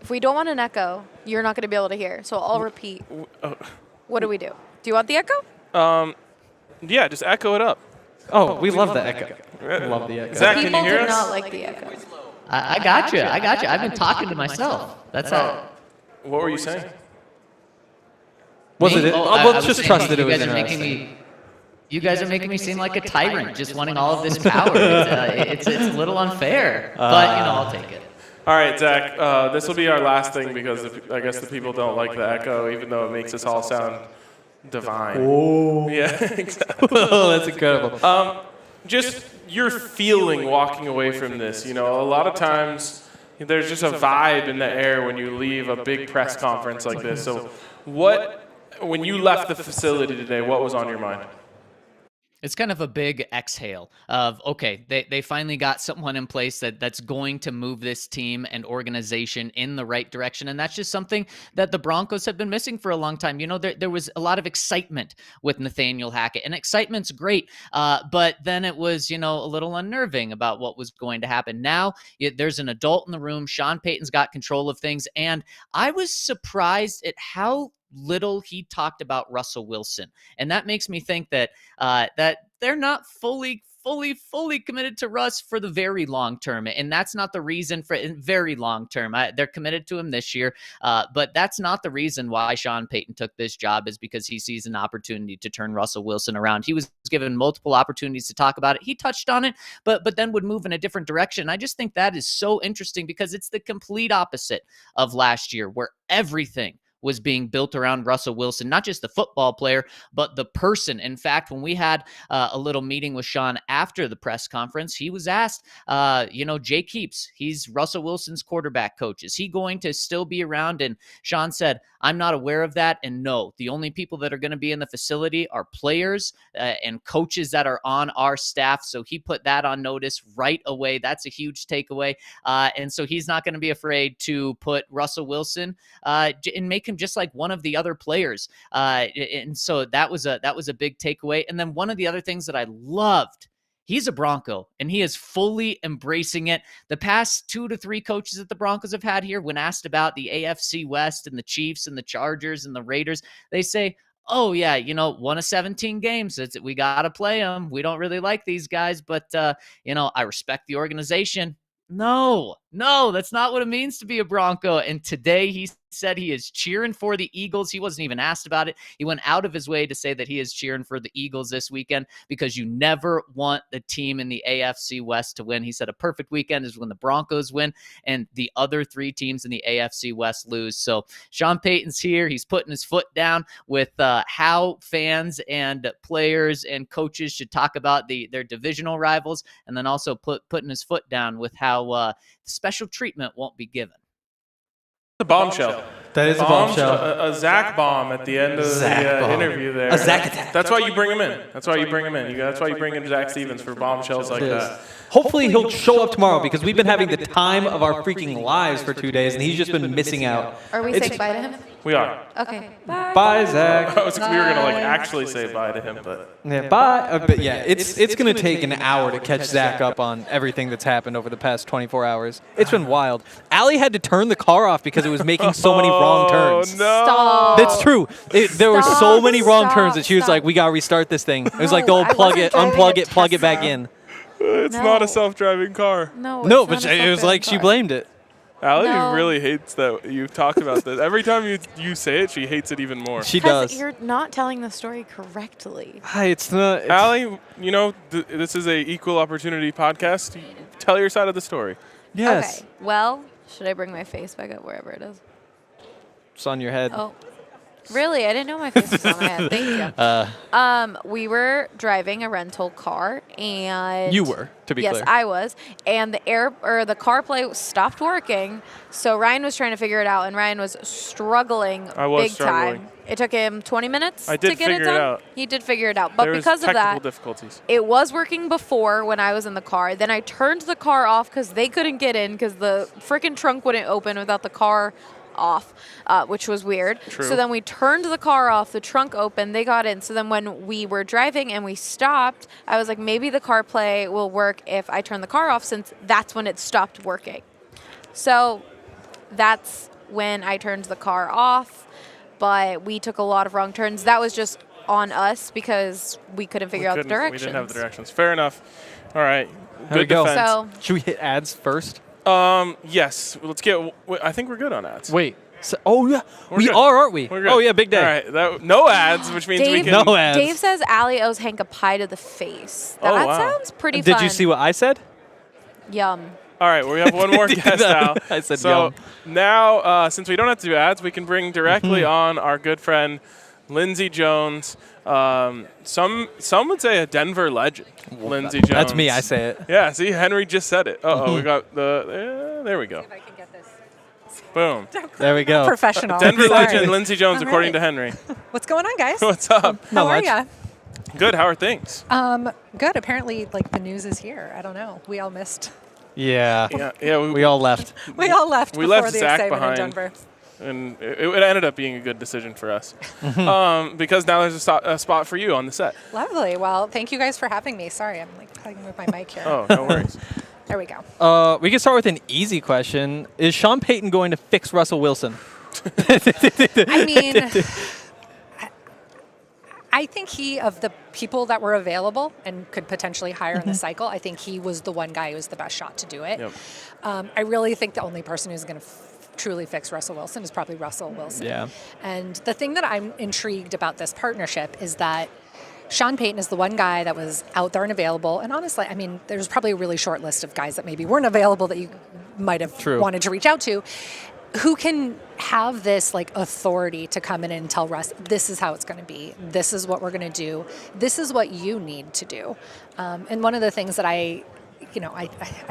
If we don't want an echo, you're not going to be able to hear. So I'll repeat. What do we do? Do you want the echo? Yeah, just echo it up. Oh, we love the echo. Love the echo. Zach, People can you hear do us? not like the echo. I got you. I've been talking to myself. That's all. What were you saying? Was it? Let's just trust that it was you guys are interesting. making me. You guys are making me seem like a tyrant, just wanting all of this power. It's a little unfair, but I'll take it. All right, Zach, this will be our last thing because I guess the people don't like the echo, even though it makes us all sound divine. Oh. Yeah, exactly. Oh, that's incredible. Just your feeling walking away from this. A lot of times there's just a vibe in the air when you leave a big press conference like this. So when you left the facility today, what was on your mind? It's kind of a big exhale of, okay, they finally got someone in place that's going to move this team and organization in the right direction. And that's just something that the Broncos have been missing for a long time. There was a lot of excitement with Nathaniel Hackett, and excitement's great. But then it was, a little unnerving about what was going to happen. Now there's an adult in the room. Sean Payton's got control of things. And I was surprised at how little he talked about Russell Wilson. And that makes me think that they're not fully committed to Russ for the very long term. And that's not the reason for very long term. They're committed to him this year. But that's not the reason why Sean Payton took this job, is because he sees an opportunity to turn Russell Wilson around. He was given multiple opportunities to talk about it. He touched on it, but then would move in a different direction. I just think that is so interesting because it's the complete opposite of last year, where everything was being built around Russell Wilson, not just the football player, but the person. In fact, when we had a little meeting with Sean after the press conference, he was asked, Jay Keeps, he's Russell Wilson's quarterback coach. Is he going to still be around? And Sean said, I'm not aware of that. And no, the only people that are going to be in the facility are players and coaches that are on our staff. So he put that on notice right away. That's a huge takeaway. And so he's not going to be afraid to put Russell Wilson and make him just like one of the other players. And so that was a big takeaway. And then one of the other things that I loved, he's a Bronco, and he is fully embracing it. The past 2 to 3 coaches that the Broncos have had here, when asked about the AFC West and the Chiefs and the Chargers and the Raiders, they say, oh, yeah, one of 17 games. We got to play them. We don't really like these guys, but, I respect the organization. No, that's not what it means to be a Bronco. And today he said he is cheering for the Eagles. He wasn't even asked about it. He went out of his way to say that he is cheering for the Eagles this weekend because you never want the team in the AFC West to win. He said a perfect weekend is when the Broncos win and the other 3 teams in the AFC West lose. So Sean Payton's here. He's putting his foot down with how fans and players and coaches should talk about their divisional rivals, and then also putting his foot down with how special treatment won't be given. A bombshell. That is a bombshell. A Zach bomb at the end of the interview there. A Zach attack. That's why you bring him in. That's why you bring in Zach Stevens for bombshells like that. Hopefully he'll show up tomorrow because we've been having the time of our freaking lives for 2 days, and he's just been missing out. Are we saying bye to him? We are. Okay. Bye. Bye, Zach. I was like, we were going to actually say bye to him, but... Yeah, bye. But yeah, it's going to take an hour to catch Zach up on everything that's happened over the past 24 hours. It's been wild. Allie had to turn the car off because it was making so many wrong turns. Oh, no. Stop. That's true. There were so many wrong turns that she was like, we got to restart this thing. It was like the old unplug it, plug it back in. It's not a self-driving car. No, but it was like she blamed it. Allie really hates that you've talked about this. Every time you say it, she hates it even more. She does. You're not telling the story correctly. It's not. Allie, this is a equal opportunity podcast. Tell your side of the story. Yes. Okay. Well, should I bring my face back up wherever it is? It's on your head. Oh. Really? I didn't know my face was on my head. Thank you. We were driving a rental car, and you were, to be clear. Yes, I was. And the CarPlay stopped working, so Ryan was trying to figure it out, and Ryan was struggling big time. It took him 20 minutes to get it done. He did figure it out, but because of that, difficulties. It was working before when I was in the car. Then I turned the car off because they couldn't get in because the freaking trunk wouldn't open without the car off, which was weird. True. So then we turned the car off, the trunk open, they got in. So then when we were driving and we stopped, I was like, maybe the CarPlay will work if I turn the car off, since that's when it stopped working. So that's when I turned the car off, but we took a lot of wrong turns. That was just on us because we couldn't figure out the directions. We didn't have the directions. Fair enough. All right. Good defense. So, should we hit ads first? Yes. Let's get. I think we're good on ads. Wait. So, oh yeah, we are, aren't we? We're good. Oh yeah, big day. All right. No ads, which means we can. No ads. Dave says Allie owes Hank a pie to the face. That sounds pretty fun. Did you see what I said? Yum. All right, we have one more guest now. I said so yum. now, since we don't have to do ads, we can bring directly on our good friend Lindsey Jones. Some would say a Denver legend, Lindsey Jones. That's me. I say it. Yeah, see, Henry just said it. We got there we go. If I can get this. Boom. There we go. Professional. Denver Sorry. legend Lindsey Jones, All according right. to Henry. What's going on, guys? What's up? How are much. ya? Good. How are things? Good. Apparently, like the news is here. I don't know. We all missed. Yeah. Yeah. We all left. We all left We before left the Zach excitement behind. in Denver. And it ended up being a good decision for us because now there's a spot for you on the set. Lovely. Well, thank you guys for having me. Sorry, I'm like playing with my mic here. Oh, no worries. There we go. We can start with an easy question. Is Sean Payton going to fix Russell Wilson? I mean, I think of the people that were available and could potentially hire in the cycle, I think he was the one guy who was the best shot to do it. Yep. I really think the only person who's going to truly fix Russell Wilson is probably Russell Wilson. Yeah. And the thing that I'm intrigued about this partnership is that Sean Payton is the one guy that was out there and available. And honestly, I mean, there's probably a really short list of guys that maybe weren't available that you might have wanted to reach out to, who can have this like authority to come in and tell Russ, this is how it's going to be. This is what we're going to do. This is what you need to do. And one of the things that I'm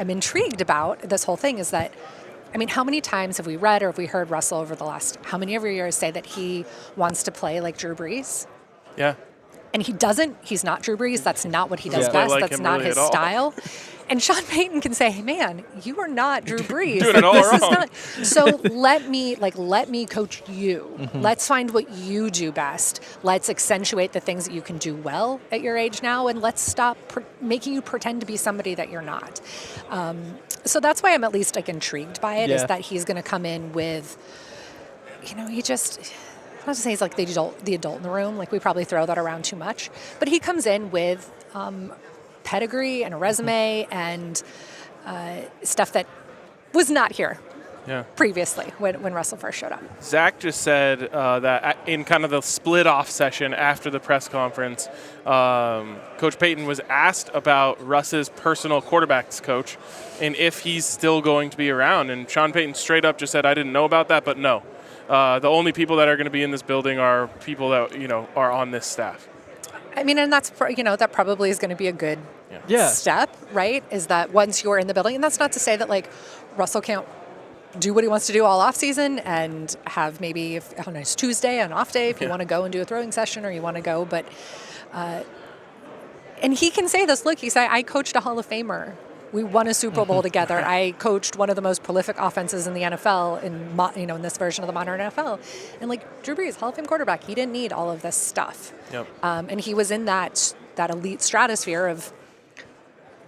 intrigued about this whole thing is that, I mean, how many times have we read or have we heard Russell over the last how many every year say that he wants to play like Drew Brees? Yeah. And he doesn't. He's not Drew Brees. That's not what he does Yeah. best. Like That's him not really his at all. style. And Sean Payton can say, hey, man, you are not Drew Brees. Doing it all This is wrong. not- so let me coach you. Let's find what you do best. Let's accentuate the things that you can do well at your age now, and let's stop making you pretend to be somebody that you're not. So that's why I'm at least like intrigued by it, is Yeah. that he's going to come in with, he just, I was to say he's like the adult in the room. Like we probably throw that around too much, but he comes in with pedigree and a resume and stuff that was not here previously when Russell first showed up. Zach just said that in kind of the split-off session after the press conference, Coach Payton was asked about Russ's personal quarterbacks coach and if he's still going to be around. And Sean Payton straight up just said, I didn't know about that, but no. The only people that are going to be in this building are people that, are on this staff. I mean, and that's, that probably is going to be a good step, right? Is that once you're in the building, and that's not to say that like Russell can't do what he wants to do all off season and have maybe on a Tuesday, an off day, if you want to go and do a throwing session or you want to go, but, and he can say this, look, he said, I coached a Hall of Famer. We won a Super Bowl together. I coached one of the most prolific offenses in the NFL in this version of the modern NFL. And like Drew Brees, Hall of Fame quarterback, he didn't need all of this stuff. Yep. And he was in that elite stratosphere of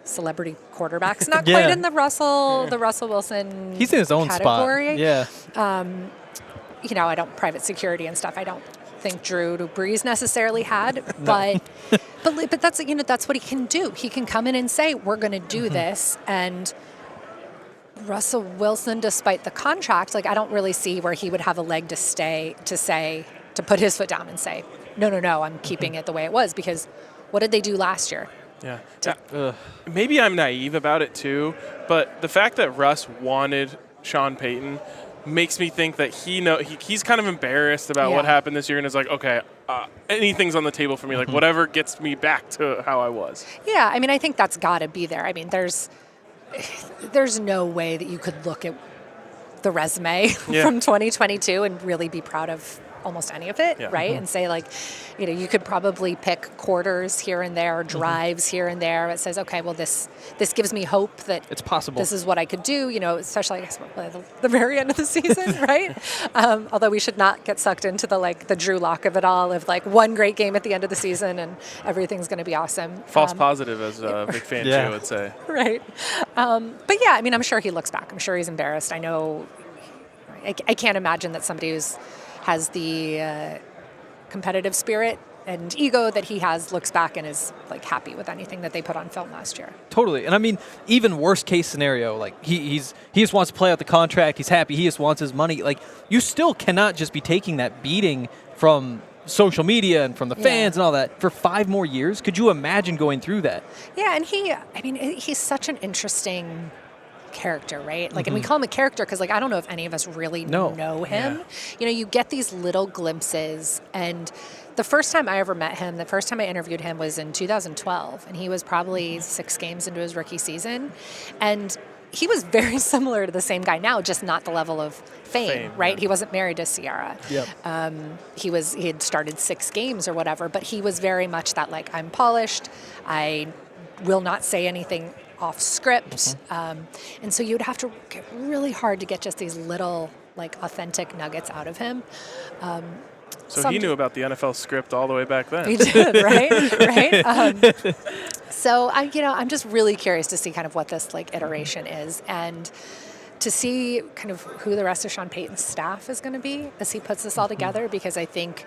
celebrity quarterbacks, not quite in the Russell Wilson. He's in his own category. spot. Yeah. I don't private security and stuff. I don't think Drew Brees necessarily had, but that's that's what he can do. He can come in and say, we're going to do this. And Russell Wilson, despite the contract, like I don't really see where he would have a leg to put his foot down and say, no, I'm keeping it the way it was, because what did they do last year? Yeah. Maybe I'm naive about it too, but the fact that Russ wanted Sean Payton makes me think that he's kind of embarrassed about what happened this year and is like, okay, anything's on the table for me, like whatever gets me back to how I was. Yeah, I mean, I think that's got to be there. I mean, there's no way that you could look at the resume from 2022 and really be proud of almost any of it, right? And say like, you could probably pick quarters here and there, drives here and there. It says, okay, well, this gives me hope that it's possible. This is what I could do, especially I guess by the very end of the season, right? Although we should not get sucked into the Drew Lock of it all, of like one great game at the end of the season and everything's going to be awesome. False positive, as Vic Fangio would say. Right. But yeah, I mean, I'm sure he looks back. I'm sure he's embarrassed. I know. I can't imagine that somebody has the competitive spirit and ego that he has looks back and is like happy with anything that they put on film last year. Totally. And I mean, even worst case scenario, like he just wants to play out the contract. He's happy. He just wants his money. Like you still cannot just be taking that beating from social media and from the fans and all that for 5 more years. Could you imagine going through that? Yeah. And he's such an interesting character, right? Like, and we call him a character because, like, I don't know if any of us really know him. Yeah. You know, you get these little glimpses, and the first time I ever met him, the first time I interviewed him was in 2012, and he was probably 6 games into his rookie season, and he was very similar to the same guy now, just not the level of fame, right? Yeah. He wasn't married to Ciara. Yep. He had started 6 games or whatever, but he was very much that, like, I'm polished, I will not say anything off script. And so you'd have to get really hard to get just these little, like, authentic nuggets out of him. So he knew about the NFL script all the way back then. He did, right? So I'm just really curious to see kind of what this, like, iteration is, and to see kind of who the rest of Sean Payton's staff is going to be as he puts this all together, because I think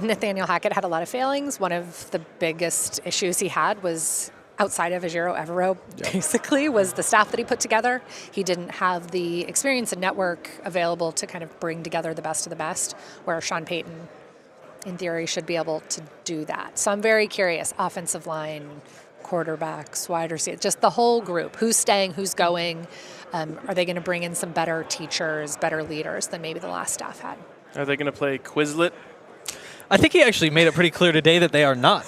Nathaniel Hackett had a lot of failings. One of the biggest issues he had was, outside of Ejiro Evero, basically, was the staff that he put together. He didn't have the experience and network available to kind of bring together the best of the best, where Sean Payton, in theory, should be able to do that. So I'm very curious. Offensive line, quarterbacks, wide receivers, just the whole group. Who's staying, who's going? Are they going to bring in some better teachers, better leaders than maybe the last staff had? Are they going to play Quizlet? I think he actually made it pretty clear today that they are not.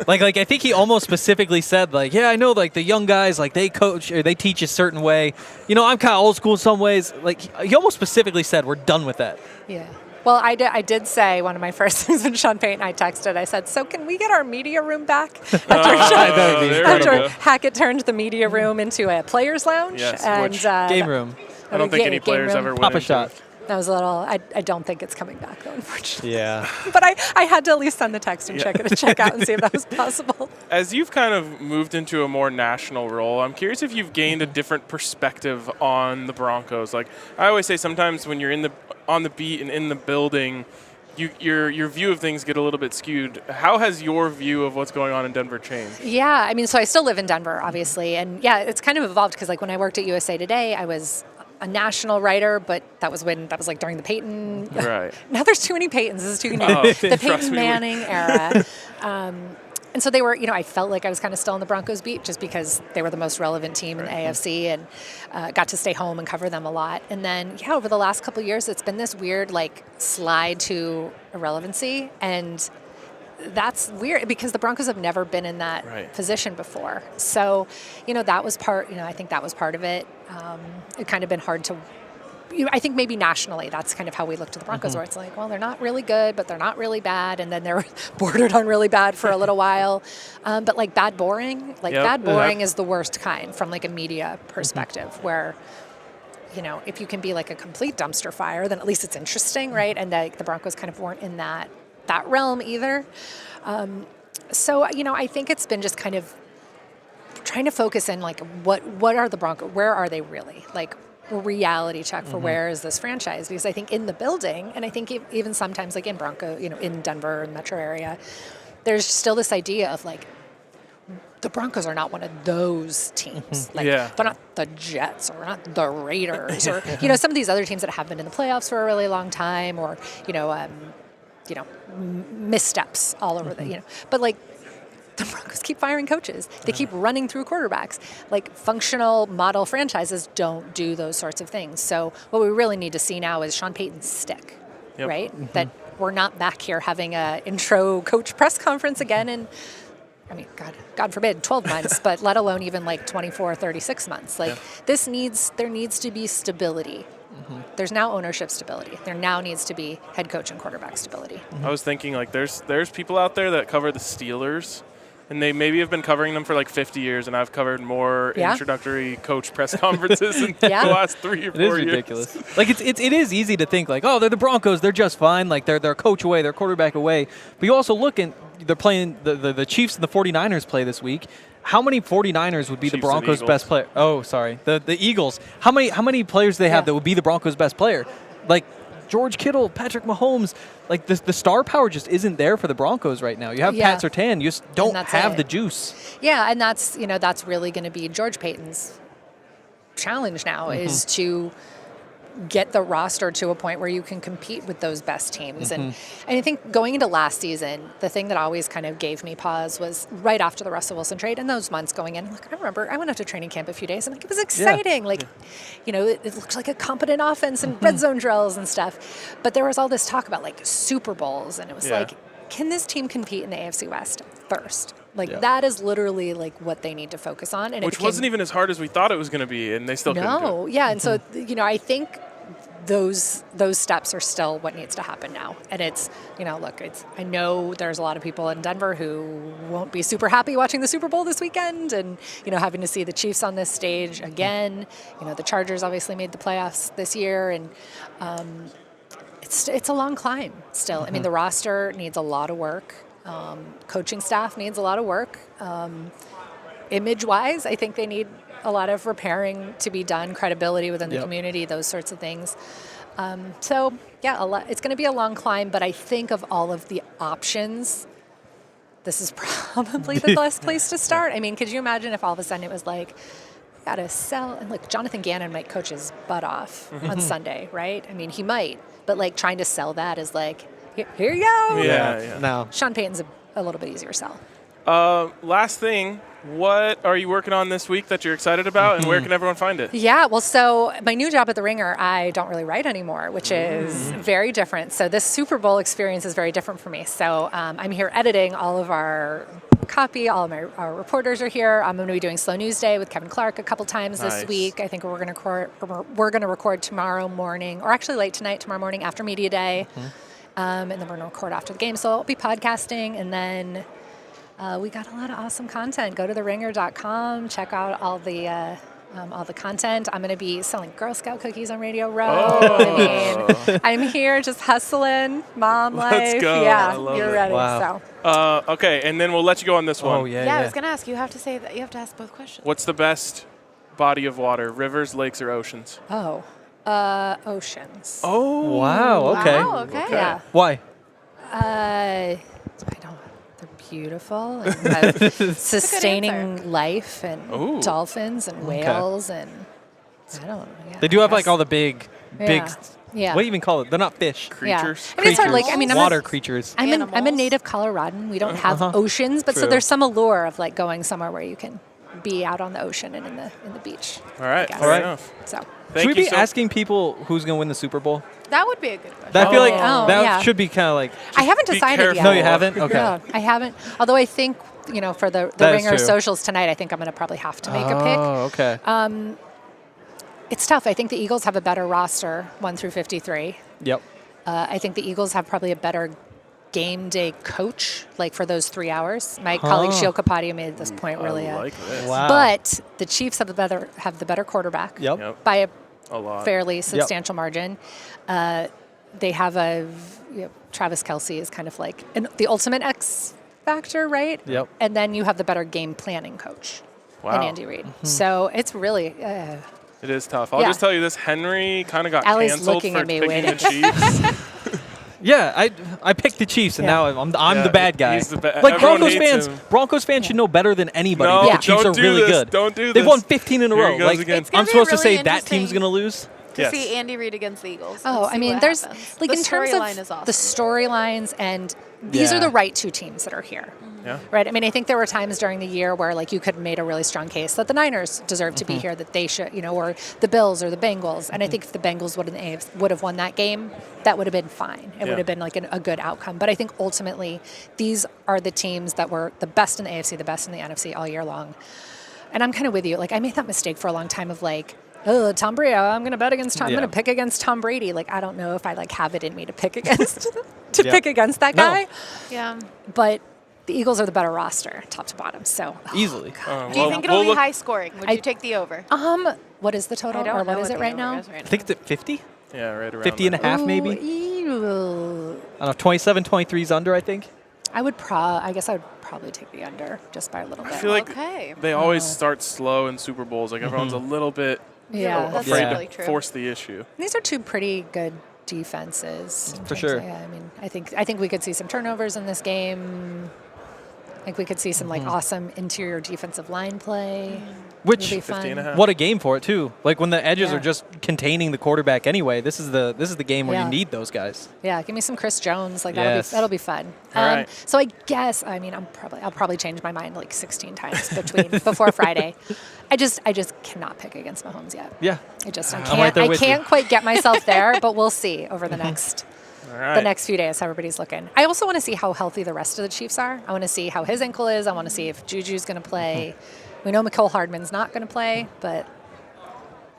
like I think he almost specifically said, like, yeah, I know, like, the young guys, like, they coach or they teach a certain way. You know, I'm kind of old school in some ways. Like, he almost specifically said, we're done with that. Yeah. Well, I did say one of my first things when Sean Payton, I texted, I said, so can we get our media room back? After Hackett turned the media room into a player's lounge. Yes, and game room. I don't think any players ever went Pop a into shot. it. That was a little, I don't think it's coming back, though, unfortunately. Yeah. But I had to at least send the text and check out and see if that was possible. As you've kind of moved into a more national role, I'm curious if you've gained a different perspective on the Broncos. Like, I always say, sometimes when you're on the beat and in the building, your view of things get a little bit skewed. How has your view of what's going on in Denver changed? Yeah, I mean, so I still live in Denver, obviously. And yeah, it's kind of evolved because, like, when I worked at USA Today, I was a national writer, but that was like during the Peyton. Right. Now there's too many Peytons. This is too new. The Peyton Manning era. And so they were, I felt like I was kind of still on the Broncos beat just because they were the most relevant team in the AFC, and got to stay home and cover them a lot. And then, over the last couple of years, it's been this weird, like, slide to irrelevancy. And that's weird because the Broncos have never been in that position before. So, that was part, I think that was part of it. It kind of been hard to, I think maybe nationally, that's kind of how we looked at the Broncos, where it's like, well, they're not really good, but they're not really bad. And then they're bordered on really bad for a little while. But, like, bad boring, bad boring is the worst kind from, like, a media perspective, where, if you can be, like, a complete dumpster fire, then at least it's interesting, right? And the Broncos kind of weren't in that realm either. So, I think it's been just kind of trying to focus in, like, what are the Broncos, where are they really? Like, a reality check for where is this franchise? Because I think in the building, and I think even sometimes, like, in Bronco, in Denver and metro area, there's still this idea of, like, the Broncos are not one of those teams. Like, they're not the Jets or not the Raiders or, some of these other teams that have been in the playoffs for a really long time, or, missteps all over the, but, like, the Broncos keep firing coaches. They keep running through quarterbacks. Like, functional model franchises don't do those sorts of things. So what we really need to see now is Sean Payton's stick, right? That we're not back here having a intro coach press conference again in, I mean, God forbid, 12 months, but let alone even, like, 24 or 36 months. Like, there needs to be stability. There's now ownership stability. There now needs to be head coach and quarterback stability. I was thinking, like, there's people out there that cover the Steelers, and they maybe have been covering them for, like, 50 years, and I've covered more introductory coach press conferences in the last 3 or 4 years. It is ridiculous. Like, it is easy to think, like, oh, they're the Broncos, they're just fine. Like, they're coach away, they're quarterback away. But you also look, and they're playing, the Chiefs and the 49ers play this week. How many 49ers would be the Broncos' best player? Oh, sorry. The Eagles. How many players do they have that would be the Broncos' best player? Like, George Kittle, Patrick Mahomes. Like, the star power just isn't there for the Broncos right now. You have Pat Surtain. You just don't have the juice. Yeah, and that's really going to be George Payton's challenge now, is to get the roster to a point where you can compete with those best teams. And I think going into last season, the thing that always kind of gave me pause was right after the Russell Wilson trade and those months going in. Like, I remember I went up to training camp a few days and like, it was exciting. Like, you know, it looked like a competent offense and red zone drills and stuff. But there was all this talk about like Super Bowls, and it was like, can this team compete in the AFC West first? Like that is literally like what they need to focus on. And which wasn't even as hard as we thought it was going to be, and they still couldn't do it. Yeah, and so, you know, I think those steps are still what needs to happen now. And it's, you know, look, I know there's a lot of people in Denver who won't be super happy watching the Super Bowl this weekend and, you know, having to see the Chiefs on this stage again. You know, the Chargers obviously made the playoffs this year, and it's a long climb still. I mean, the roster needs a lot of work. Coaching staff needs a lot of work. Image-wise, I think they need a lot of repairing to be done, credibility within the community, those sorts of things. So, yeah, it's going to be a long climb, but I think of all of the options, this is probably the best place to start. I mean, could you imagine if all of a sudden it was like, got to sell, and like Jonathan Gannon might coach his butt off on Sunday, right? I mean, he might, but like trying to sell that is like, here you go. Yeah. No. Sean Payton's a little bit easier sell. Last thing, what are you working on this week that you're excited about, and where can everyone find it? Yeah, well, so my new job at The Ringer, I don't really write anymore, which is very different. So this Super Bowl experience is very different for me. So I'm here editing all of our copy. All of our reporters are here. I'm going to be doing Slow News Day with Kevin Clark a couple times this week. I think we're going to record tomorrow morning, or actually late tonight, tomorrow morning after Media Day. And then we're going to record after the game. So I'll be podcasting, and then we got a lot of awesome content. Go to theringer.com, check out all the content. I'm going to be selling Girl Scout cookies on Radio Row. I mean, I'm here just hustling, mom life. Let's go. Yeah, I love you're it. ready. Wow. So. Okay, and then we'll let you go on this one. Oh, yeah. Yeah, I was gonna ask. You have to say that. You have to ask both questions. What's the best body of water? Rivers, lakes, or oceans? Oceans. Oh. Wow, okay. Wow, okay. Yeah. Why? I don't. They're beautiful and have sustaining life, and dolphins and whales and I don't know. Yeah, They do have like all the big. Yeah. What do you even call it? They're not fish. Creatures. I mean, it's hard. Like, I mean, Water creatures. I'm a native Coloradan. We don't have oceans, but so True. there's some allure of like going somewhere where you can be out on the ocean and in the beach. All right. I Fair guess. enough. So. Thank Should we you be asking people who's going to win the Super Bowl? That would be a good question. I feel like Oh, that yeah. should be kind of like. I haven't be decided careful. yet. No, you haven't? Okay. No, I haven't. Although I think, you know, for the That is Ringer true. socials tonight, I think I'm going to probably have to make a pick. Oh, okay. It's tough. I think the Eagles have a better roster, 1 through 53. Yep. I think the Eagles have probably a better game day coach, like for those 3 hours. My colleague Shio Kapadia made this point really. I like this. Wow. But the Chiefs have the better quarterback Yep. by A lot. fairly substantial margin. They have Travis Kelce is kind of like the ultimate X factor, right? Yep. And then you have the better game planning coach in Wow. Andy Reid. So it's really It is tough. I'll Yeah. just tell you this: Henry kind of got Allie's canceled looking for at me, picking the waiting. Chiefs. Yeah, I picked the Chiefs, and Yeah. now I'm Yeah, the bad guy. he's the ba- like everyone Broncos hates fans, him. Broncos fans should know better than anybody. No, that Yeah. the Chiefs don't are do really this. good. Don't do They've this. won 15 in a Here row. he goes Like again. It's gonna I'm be supposed to really say that team's interesting. going to lose. To Yes. see Andy Reid against the Eagles. Oh, and I see mean, what there's happens. like the in terms storyline of is awesome. the storylines, and these Yeah. are the right two teams that are here. Yeah. Right. I mean, I think there were times during the year where like you could have made a really strong case that the Niners deserve to be here, that they should, you know, or the Bills or the Bengals. And I think if the Bengals would have won that game, that would have been fine. It would have been like a good outcome. But I think ultimately these are the teams that were the best in the AFC, the best in the NFC all year long. And I'm kind of with you. Like I made that mistake for a long time of like, oh, Tom Brady, I'm going to bet against Tom. I'm Yeah. going to pick against Tom Brady. Like I don't know if I like have it in me to pick against Yeah. pick against that No. guy. Yeah. But the Eagles are the better roster, top to bottom. So Easily. Do you think it'll be high scoring? Would you take the over? what is the total, I don't or know what is it the right over now? is right I think it's at 50? Yeah, right around 50 and a there. half maybe? Ooh, I don't know, 27, 23 is under, I think. I guess I would probably take the under just by a little bit. I feel like Okay. they always start slow in Super Bowls. Like everyone's a little bit yeah. That's afraid really to true. force the issue. These are two pretty good defenses. in For terms sure. of- yeah, I mean, I think we could see some turnovers in this game. Like we could see some like awesome interior defensive line play. Which, It'll be fun. 50.5. what a game for it too. Like when the edges Yeah. are just containing the quarterback anyway. This is the game where Yeah. you need those guys. Yeah, give me some Chris Jones. Like Yes. that'll be fun. All right. So I guess I'll probably change my mind like 16 times before Friday. I just cannot pick against Mahomes yet. Yeah. I right there I with you. can't quite get myself there, but we'll see over the next All right. the next few days how everybody's looking. I also want to see how healthy the rest of the Chiefs are. I want to see how his ankle is. I want to see if Juju's going to play. We know Mecole Hardman's not going to play, but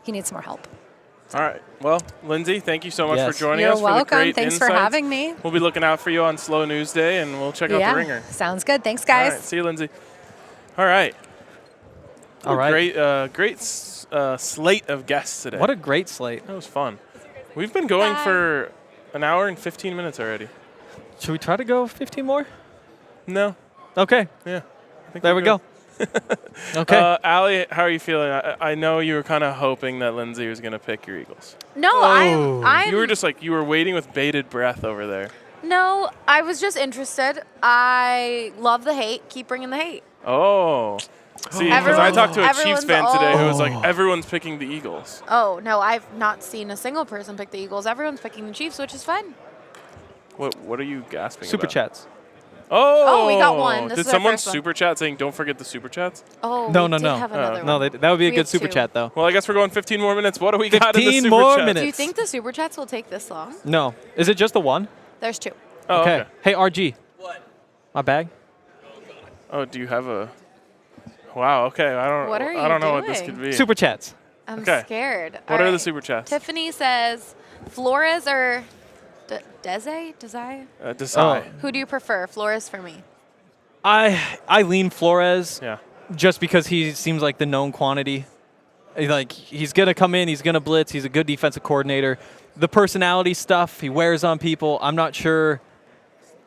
he needs some more help. All right. Well, Lindsey, thank you so much Yes. for joining You're us. welcome. For the great Thanks for insights. having me. We'll be looking out for you on Slow News Day, and we'll check out the Ringer. Sounds good. Thanks, All guys. right. See you, Lindsey. All right. All right. Great slate of guests today. What a great slate. That was fun. We've been going for an hour and 15 minutes already. Should we try to go 15 more? No. Okay. Yeah. I think There we're we go. Okay. Allie, how are you feeling? I know you were kind of hoping that Lindsey was going to pick your Eagles. No, Oh. I'm You were just like, you were waiting with bated breath over there. No, I was just interested. I love the hate. Keep bringing the hate. Oh. See, because I talked to a Chiefs Everyone's fan today who was like, Oh. everyone's picking the Eagles. Oh, no, I've not seen a single person pick the Eagles. Everyone's picking the Chiefs, which is fun. What are you gasping Super about? chats. Oh, we got one. This Did is our someone first one. super chat saying, don't forget the super chats? Oh, No, we no, did no. have another No, one. that would be a We good have super two. chat though. Well, I guess we're going 15 more minutes. What do we got in the 15 super more chats? minutes. Do you think the super chats will take this long? No. Is it just the one? There's two. Oh, Okay. Hey, RG. What? My bag? Oh, do you have a... Wow, okay. What are I don't you know what this doing? could be. Super chats. I'm Okay. scared. What All are the right. super chats? Tiffany says, Flores or Desai? Desai. Who do you prefer? Flores for me. I lean Flores Yeah. just because he seems like the known quantity. Like he's gonna come in, he's gonna blitz, he's a good defensive coordinator. The personality stuff he wears on people, I'm not sure.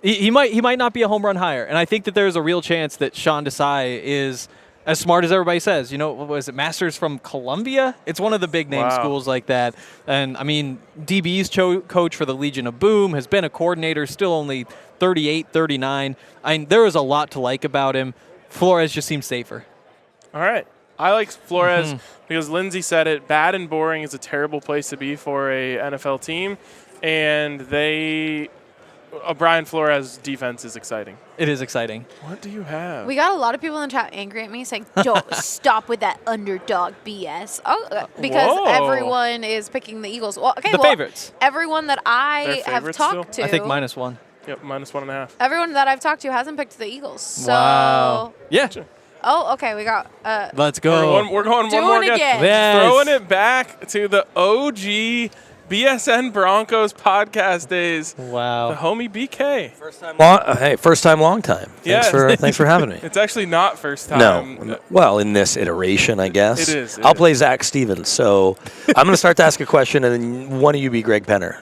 He might not be a home run hire, and I think that there's a real chance that Sean Desai is as smart as everybody says. You know, what was it, Masters from Columbia? It's one of the big name Wow. schools like that. And I mean, DB's coach for the Legion of Boom, has been a coordinator, still only 38, 39. I mean, there is a lot to like about him. Flores just seems safer. All right. I like Flores because Lindsey said it. Bad and boring is a terrible place to be for a NFL team, and Brian Flores' defense is exciting. It is exciting. What do you have? We got a lot of people in the chat angry at me saying, don't stop with that underdog BS. Oh, because Whoa. everyone is picking the Eagles. Well, okay, The favorites. Everyone that I They're have favorites talked to. I think -1. Yep, -1.5. Everyone that I've talked to hasn't picked the Eagles. So. Wow. Yeah. Oh, okay. We got. Let's go. We're going Doing one more it again. Yes. Throwing it back to the OG BSN Broncos podcast days. The Wow. homie BK. First time, long time. Yeah. Thanks for having me. It's actually not first time. No, well, in this iteration, I guess. It is, it I'll is. play Zach Stevens. So I'm going to start to ask a question, and then one of you be Greg Penner.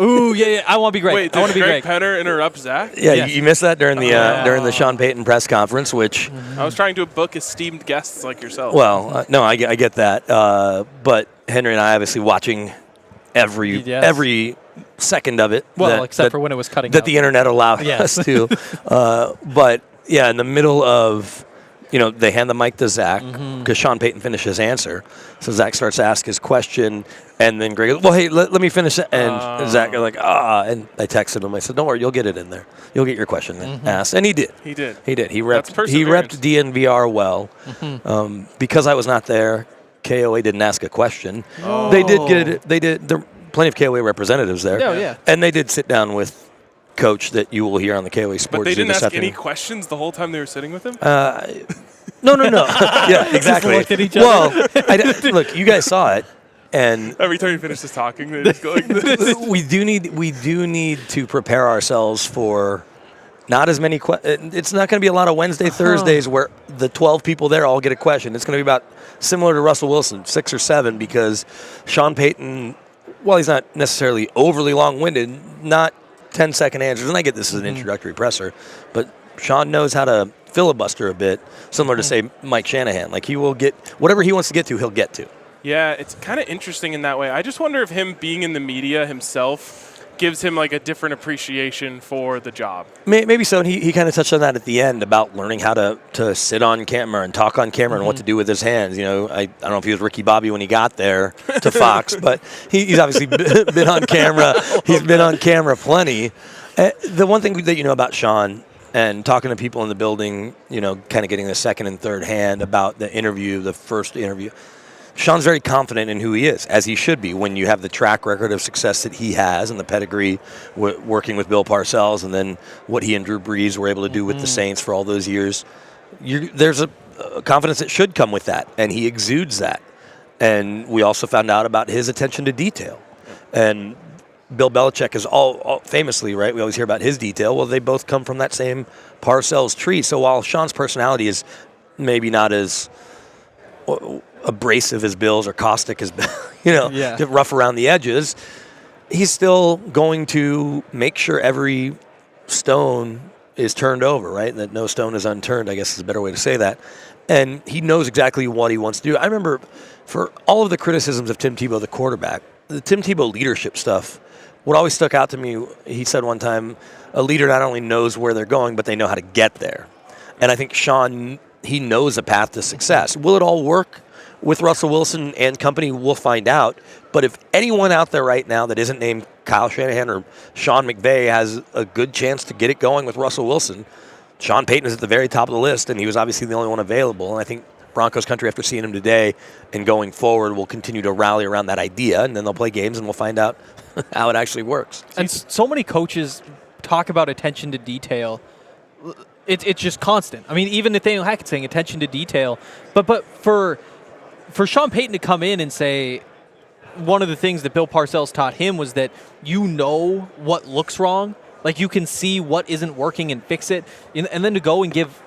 Ooh, yeah. I want to be Greg. Wait, I want did to be Greg Greg. Penner interrupt Zach? Yeah, Yes. you missed that during the Sean Payton press conference, which, I was trying to book esteemed guests like yourself. well, no, I get that. But Henry and I obviously watching Yes. every second of it. Well, except for when it was cutting that out. the internet allowed Yes. us to. But yeah, in the middle of, they hand the mic to Zach because Sean Payton finished his answer. So Zach starts to ask his question, and then Greg goes, well, hey, let me finish it. And Zach goes like, and I texted him. I said, don't worry, you'll get it in there. You'll get your question asked. And he did. He did. He did. He That's repped perseverance. DNVR well. Because I was not there, KOA didn't ask a question. Oh. They did get it. They did. There were plenty of KOA representatives there. Oh, yeah. And they did sit down with Coach that you will hear on the KOA Sports But they Zoo didn't this ask any afternoon. questions the whole time they were sitting with him? No. Yeah, exactly. looked at each other. Well, look, you guys saw it, and Every time he finishes talking, they just go like this. we do need to prepare ourselves for not as many questions. It's not going to be a lot of Wednesday, Thursdays where the 12 people there all get a question. It's going to be about similar to Russell Wilson, 6 or 7, because Sean Payton, while he's not necessarily overly long-winded, not 10-second answers. And I get this as an introductory presser, but Sean knows how to filibuster a bit, similar to, say, Mike Shanahan. Like, he will get whatever he wants to get to, he'll get to. Yeah, it's kind of interesting in that way. I just wonder if him being in the media himself gives him like a different appreciation for the job. Maybe so. And he kind of touched on that at the end about learning how to sit on camera and talk on camera and what to do with his hands. You know, I don't know if he was Ricky Bobby when he got there to Fox, but he's obviously been on camera. He's been on camera plenty. The one thing that you know about Sean, and talking to people in the building, you know, kind of getting the second and third hand about the first interview, Sean's very confident in who he is, as he should be when you have the track record of success that he has and the pedigree working with Bill Parcells and then what he and Drew Brees were able to do with the Saints for all those years. There's a confidence that should come with that, and he exudes that. And we also found out about his attention to detail. And Bill Belichick is all famously, right, we always hear about his detail. Well, they both come from that same Parcells tree. So while Sean's personality is maybe not as abrasive as Bill's or caustic as, rough around the edges, he's still going to make sure every stone is turned over, right? That no stone is unturned, I guess is a better way to say that. And he knows exactly what he wants to do. I remember for all of the criticisms of Tim Tebow, the quarterback, the Tim Tebow leadership stuff, what always stuck out to me, he said one time, a leader not only knows where they're going, but they know how to get there. And I think Sean, he knows a path to success. Will it all work with Russell Wilson and company? We'll find out. But if anyone out there right now that isn't named Kyle Shanahan or Sean McVay has a good chance to get it going with Russell Wilson, Sean Payton is at the very top of the list, and he was obviously the only one available. And I think Broncos Country, after seeing him today and going forward, will continue to rally around that idea, and then they'll play games, and we'll find out how it actually works. And so many coaches talk about attention to detail. It's just constant. I mean, even Nathaniel Hackett saying attention to detail. But for Sean Payton to come in and say one of the things that Bill Parcells taught him was that you know what looks wrong. Like, you can see what isn't working and fix it. And then to go and give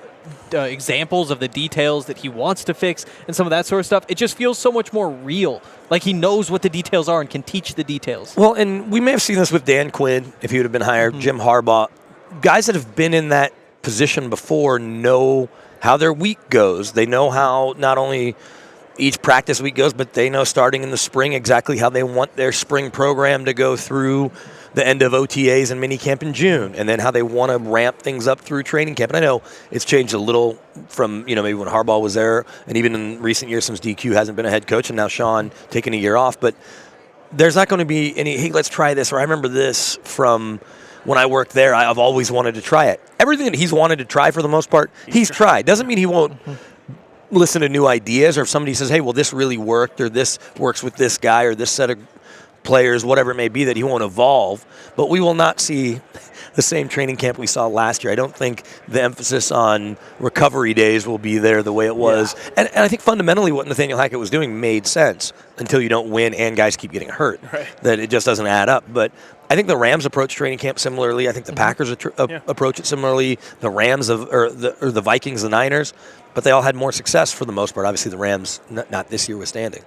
examples of the details that he wants to fix and some of that sort of stuff, it just feels so much more real. Like, he knows what the details are and can teach the details. Well, and we may have seen this with Dan Quinn, if he would have been hired, Jim Harbaugh. Guys that have been in that position before know how their week goes. They know how not only each practice week goes, but they know starting in the spring exactly how they want their spring program to go through the end of OTAs and minicamp in June, and then how they want to ramp things up through training camp. And I know it's changed a little from, maybe when Harbaugh was there, and even in recent years since DQ hasn't been a head coach, and now Sean taking a year off. But there's not going to be any, hey, let's try this, or I remember this from when I worked there. I've always wanted to try it. Everything that he's wanted to try for the most part, he's tried. Doesn't mean he won't listen to new ideas, or if somebody says, hey, well, this really worked, or this works with this guy, or this set of players, whatever it may be, that he won't evolve. But we will not see the same training camp we saw last year. I don't think the emphasis on recovery days will be there the way it was. Yeah. And I think fundamentally what Nathaniel Hackett was doing made sense until you don't win and guys keep getting hurt. Right. That it just doesn't add up. But I think the Rams approach training camp similarly. I think the Packers approach it similarly. The Rams or the Vikings, the Niners. But they all had more success for the most part. Obviously the Rams, not this year withstanding.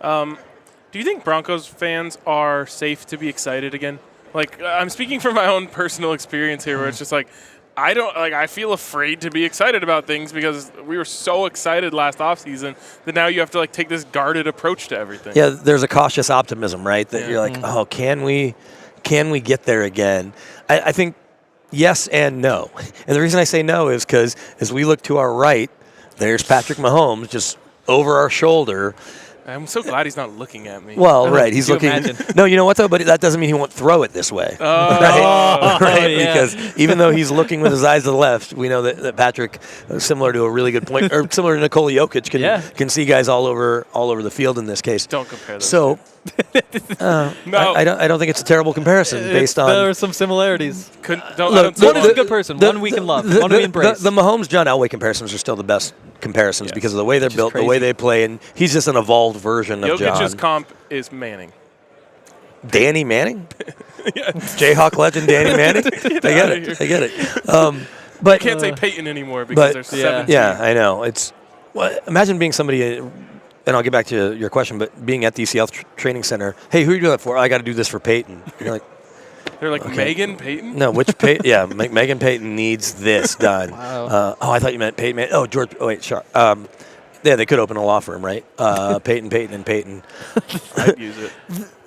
Do you think Broncos fans are safe to be excited again? Like, I'm speaking from my own personal experience here, where it's just like, I feel afraid to be excited about things because we were so excited last offseason that now you have to take this guarded approach to everything. Yeah, there's a cautious optimism, right? That you're like, oh, can we get there again? I think yes and no. And the reason I say no is because as we look to our right, there's Patrick Mahomes just over our shoulder. I'm so glad he's not looking at me. Well, right, he's looking. No, you know what though? But that doesn't mean he won't throw it this way, right? Yeah. Because even though he's looking with his eyes to the left, we know that Patrick, similar to a really good point, or similar to Nikola Jokic, can see guys all over the field in this case. Don't compare those. So, no, I don't think it's a terrible comparison based on. There are some similarities. One is a good person. One we can love. One we embrace. The Mahomes-John Elway comparisons are still the best comparisons because of the way they're built, the way they play, and he's just an evolved version of John. Jokic's comp is Manning. Danny Manning? Jayhawk legend Danny Manning? I get it. But you can't say Peyton anymore because there's 17. Yeah, I know. Imagine being somebody, and I'll get back to your question, but being at the ECL training center, hey, who are you doing that for? I got to do this for Peyton. You're like, they're like, okay. Megan Payton? No, which Peyton? Yeah, Megan Payton needs this done. Wow. I thought you meant Peyton. Oh, George. Oh, wait, sure. Yeah, they could open a law firm, right? Payton, and Payton. I'd use it.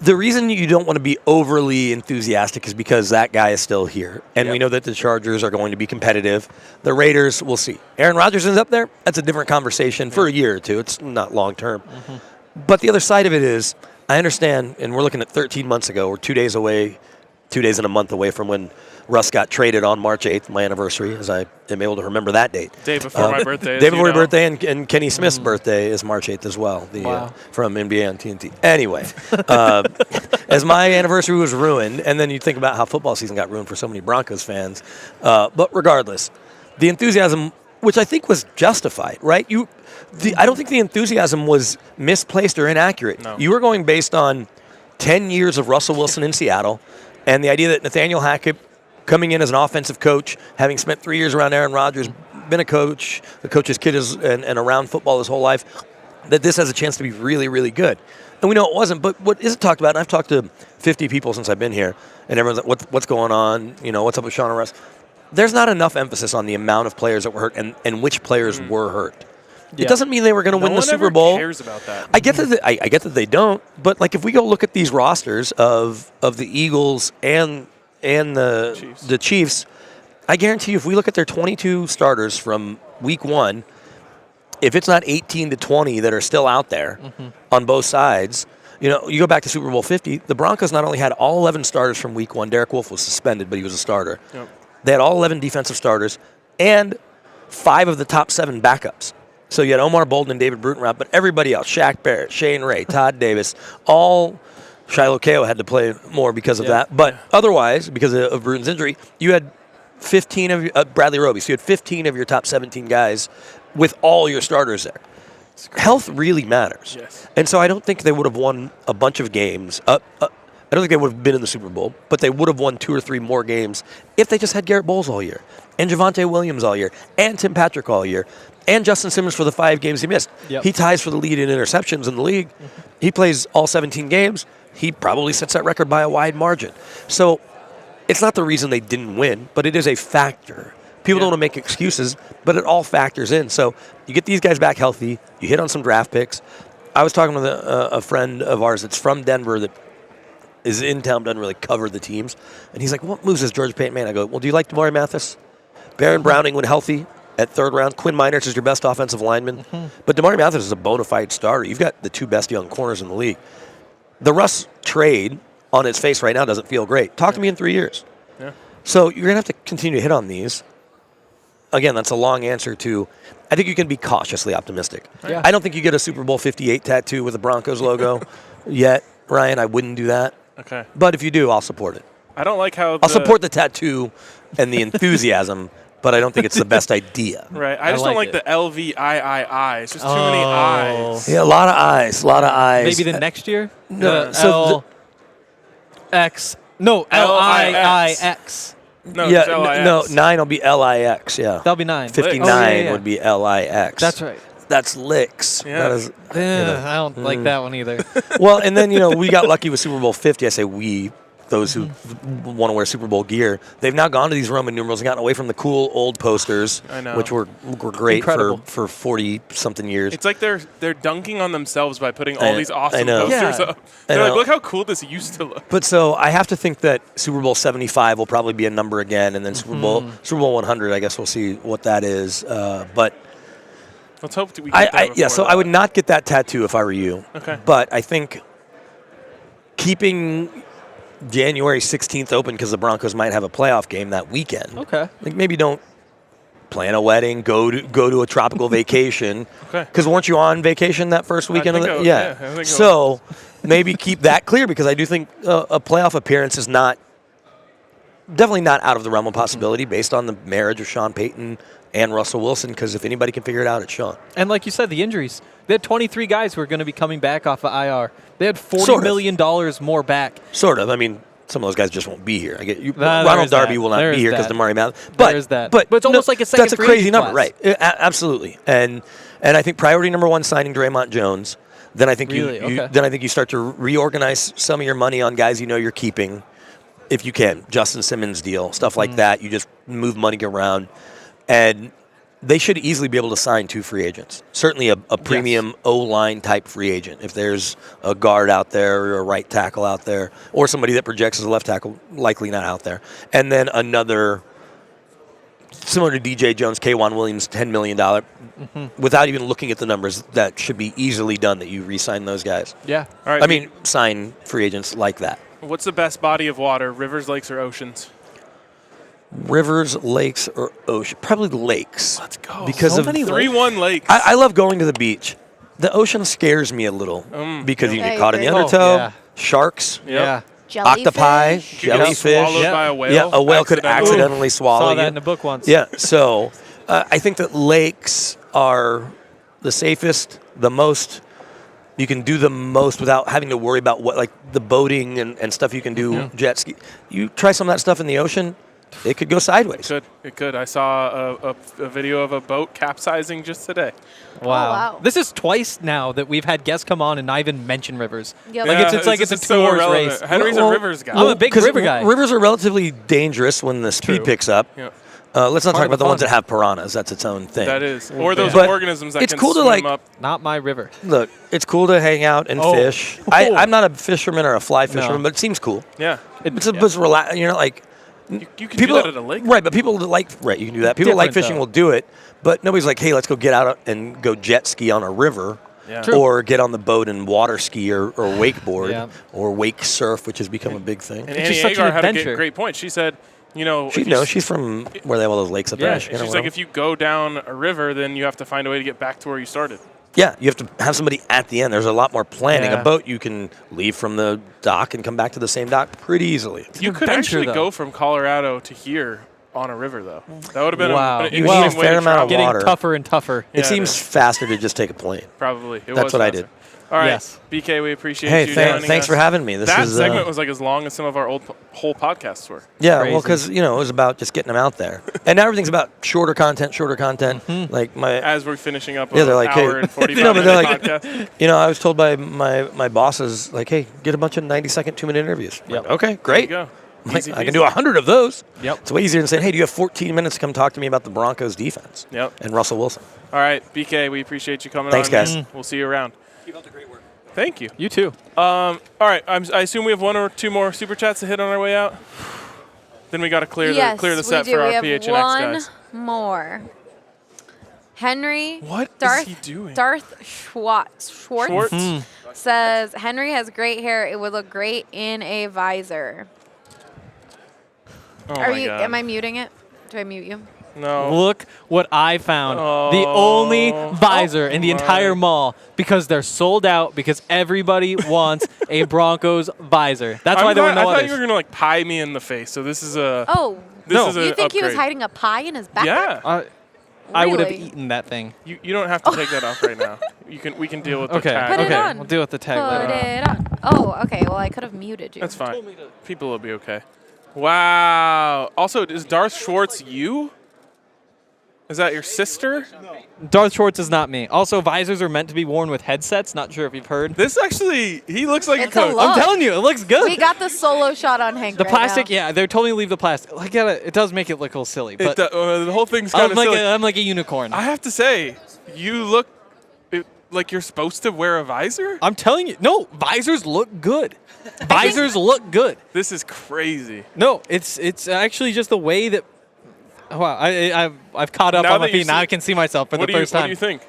The reason you don't want to be overly enthusiastic is because that guy is still here. And we know that the Chargers are going to be competitive. The Raiders, we'll see. Aaron Rodgers is up there. That's a different conversation for a year or two. It's not long term. But the other side of it is, I understand, and we're looking at 13 months ago. We're 2 days away, 2 days and a month away from when Russ got traded on March 8th, my anniversary, as I am able to remember that date. Day before my birthday. Day before your birthday, and Kenny Smith's birthday is March 8th as well, from NBA on TNT. Anyway, as my anniversary was ruined, and then you think about how football season got ruined for so many Broncos fans. But regardless, the enthusiasm, which I think was justified, right? I don't think the enthusiasm was misplaced or inaccurate. No. You were going based on 10 years of Russell Wilson in Seattle, and the idea that Nathaniel Hackett, coming in as an offensive coach, having spent 3 years around Aaron Rodgers, been a coach, the coach's kid and around football his whole life, that this has a chance to be really, really good. And we know it wasn't, but what isn't talked about, and I've talked to 50 people since I've been here, and everyone's like, what's going on? What's up with Sean and Russ? There's not enough emphasis on the amount of players that were hurt and which players were hurt. Yeah. It doesn't mean they were going to win the Super Bowl. No one ever cares about that. I get that. I get that they don't. But if we go look at these rosters of the Eagles and the Chiefs, I guarantee you, if we look at their 22 starters from Week 1, if it's not 18 to 20 that are still out there on both sides, you go back to Super Bowl 50. The Broncos not only had all 11 starters from Week 1. Derek Wolfe was suspended, but he was a starter. Yep. They had all 11 defensive starters and 5 of the top 7 backups. So you had Omar Bolden and David Brutenrout, but everybody else, Shaq Barrett, Shane Ray, Todd Davis, all Shiloh Kao had to play more because of that. But otherwise, because of Bruton's injury, you had 15 of Bradley Roby. So you had 15 of your top 17 guys with all your starters there. Health really matters. Yes. And so I don't think they would have won a bunch of games. I don't think they would have been in the Super Bowl, but they would have won 2 or 3 more games if they just had Garrett Bowles all year, and Javonte Williams all year, and Tim Patrick all year, and Justin Simmons for the 5 games he missed. Yep. He ties for the lead in interceptions in the league. He plays all 17 games. He probably sets that record by a wide margin. So it's not the reason they didn't win, but it is a factor. People don't want to make excuses, but it all factors in. So you get these guys back healthy. You hit on some draft picks. I was talking with a friend of ours that's from Denver that is in town, doesn't really cover the teams. And he's like, what moves is George Payton made? I go, well, do you like Damari Mathis? Baron Browning, when healthy, at 3rd round. Quinn Miners is your best offensive lineman. But Damari Mathis is a bona fide starter. You've got the 2 best young corners in the league. The Russ trade on its face right now doesn't feel great. Talk to me in 3 years. Yeah. So you're going to have to continue to hit on these. Again, that's a long answer to, I think you can be cautiously optimistic. Yeah. I don't think you get a Super Bowl 58 tattoo with a Broncos logo yet, Ryan. I wouldn't do that. Okay. But if you do, I'll support it. I don't like how I'll support the tattoo and the enthusiasm, but I don't think it's the best idea. Right. I just don't like it. the LVII. It's just too many eyes. Yeah, a lot of eyes. Maybe the next year? No, so L-X. No, L-I-I-X. No, yeah, just LIX. no, 9 will be LIX, yeah. That'll be 9. 59 would be LIX. That's right. That's licks. Yeah. That is, I don't like that one either. well, and then, we got lucky with Super Bowl 50. I say we, those who want to wear Super Bowl gear. They've now gone to these Roman numerals and gotten away from the cool old posters, I know. which were great Incredible. for 40-something years. It's like they're dunking on themselves by putting all these I awesome know. posters Yeah. up. I They're like, know. look how cool this used to look. But so I have to think that Super Bowl 75 will probably be a number again, and then Super Bowl 100, I guess we'll see what that is. But Let's hope that we get there before so that. I would not get that tattoo if I were you. Okay. But I think keeping January 16th open because the Broncos might have a playoff game that weekend. Okay. Like maybe don't plan a wedding, go to a tropical vacation. Okay. Because weren't you on vacation that first weekend? think of I the, was, yeah, I think I was. So maybe keep that clear because I do think a playoff appearance is definitely not out of the realm of possibility based on the marriage of Sean Payton and Russell Wilson, because if anybody can figure it out, it's Sean. And like you said, the injuries. They had 23 guys who are going to be coming back off of IR. They had $40 Sort of. million more back. Sort of. I mean, some of those guys just won't be here. I get you. Nah, Ronald there's Darby that. will not There's be here because that. Damari Mathis. But There's that. But But it's almost like a second That's a free crazy agent number, class. right? Absolutely. And I think priority number 1, signing Draymond Jones. Then I think Really? Okay. then I think you start to reorganize some of your money on guys you know you're keeping, if you can. Justin Simmons deal, stuff like that. You just move money around, and they should easily be able to sign 2 free agents. Certainly a premium O-line type free agent. If there's a guard out there or a right tackle out there or somebody that projects as a left tackle, likely not out there. And then another, similar to DJ Jones, K'Wan Williams, $10 million. Without even looking at the numbers, that should be easily done that you re-sign those guys. Yeah. All right. I mean, sign free agents like that. What's the best body of water, rivers, lakes, or oceans? Rivers, lakes, or ocean? Probably lakes. Let's go. Because So of many 3-1 lakes. I love going to the beach. The ocean scares me a little because you Yeah, get caught in the I agree. undertow, Oh, yeah. sharks, Yeah. octopi, You get jellyfish. swallowed by a whale. Yeah, a whale could accidentally swallow Saw you. that in a book once. Yeah, so I think that lakes are the safest, the most. You can do the most without having to worry about what, like the boating and stuff you can do, jet ski. You try some of that stuff in the ocean, it could go sideways. It could. I saw a video of a boat capsizing just today. Wow. wow. This is twice now that we've had guests come on and not even mention rivers. Yep. Like it's like it's a just so two-horse irrelevant. race. Henry's a rivers guy. I'm a big 'Cause river guy. Rivers are relatively dangerous when the speed True. picks up. Yeah. Let's not Part talk of about the the ones fun. that have piranhas. That's its own thing. That is. Or those But organisms that it's can cool to, swim like, up. Not my river. Look, it's cool to hang out and Oh. fish. Oh. I'm not a fisherman or a fly fisherman, No. but it seems cool. Yeah. It's a bit relaxed. You're not like You can people do that at a lake. right? But people that like right. You can do that. People that like Different, fishing though. will do it, but nobody's like, hey, let's go get out and go jet ski on a river. Yeah. True. Or get on the boat and water ski or wakeboard Yeah. or wake surf, which has become a big thing. And It's Annie just such an Agar had a adventure. great point. She said, you know, She if you knows s- she's from where they have all those lakes up Yeah, there. she's like, if you go down a river, then you have to find a way to get back to where you started. Yeah, you have to have somebody at the end. There's a lot more planning. Yeah. A boat, you can leave from the dock and come back to the same dock pretty easily. You could adventure, actually though. go from Colorado to here on a river, though. That would have been Wow. an You interesting need a way fair to amount of travel. Getting water. tougher and tougher. Yeah, It seems is. faster to just take a plane. Probably. It That's was what I faster. did. All right, Yes. BK, we appreciate Hey, you joining thanks us. for having me. This That is segment was like as long as some of our whole podcasts were. yeah, crazy. well, because it was about just getting them out there, and now everything's about shorter content. Like my, As we're finishing up Yeah, an they're like, hour hey. and 45 No, but minute they're like- podcast. I was told by my bosses, like, hey, get a bunch of 90-second, 2-minute interviews. I'm like, okay, There you great. go. Like, Easy I can peasy. do 100 of those. Yep. It's way easier than saying, hey, do you have 14 minutes to come talk to me about the Broncos defense? Yep. And Russell Wilson. All right, BK, we appreciate you coming Thanks, on. guys. We'll see you around. Keep up the great work. Thank you. You too. All right, I assume we have one or two more super chats to hit on our way out. Then we got to clear Yes, the set we do. for We our have PHNX one guys. more. Henry. What is Darth, he doing? Darth Schwartz Schwartz? says Henry has great hair. It would look great in a visor. Oh Are my you? God. Am I muting it? Do I mute you? No. Look what I found. The Oh. only visor in the my. entire mall because they're sold out because everybody wants a Broncos visor. That's why there were no I thought others. you were gonna like pie me in the face. So this is a. Oh, This No. is you a think he was upgrade. hiding a pie in his back? Yeah. I would have Really? eaten that thing. You don't have to take that off right now. We can deal with the Okay. tag. Put it okay. on. We'll deal with the tag Put later. it on. Oh, okay. Well, I could have muted you. That's fine. People will be okay. Wow. Also, is Darth Schwartz you? Is that your sister? Darth Schwartz is not me. Also, visors are meant to be worn with headsets. Not sure if you've heard. This actually, he looks like It's a a coach. look. I'm telling you, it looks good. We got the solo shot on Hank. The right plastic, now. yeah, they're telling me to leave the plastic. Like, it does make it look a little silly, but The whole thing's kind I'm of like, silly. I'm like a unicorn. I have to say, you look like you're supposed to wear a visor. I'm telling you, no, visors look good. Visors look good. This is crazy. No, it's actually just the way that. Wow, I've caught up Now on my that you feet. Now see- I can see myself for What the do you first time. What do you think?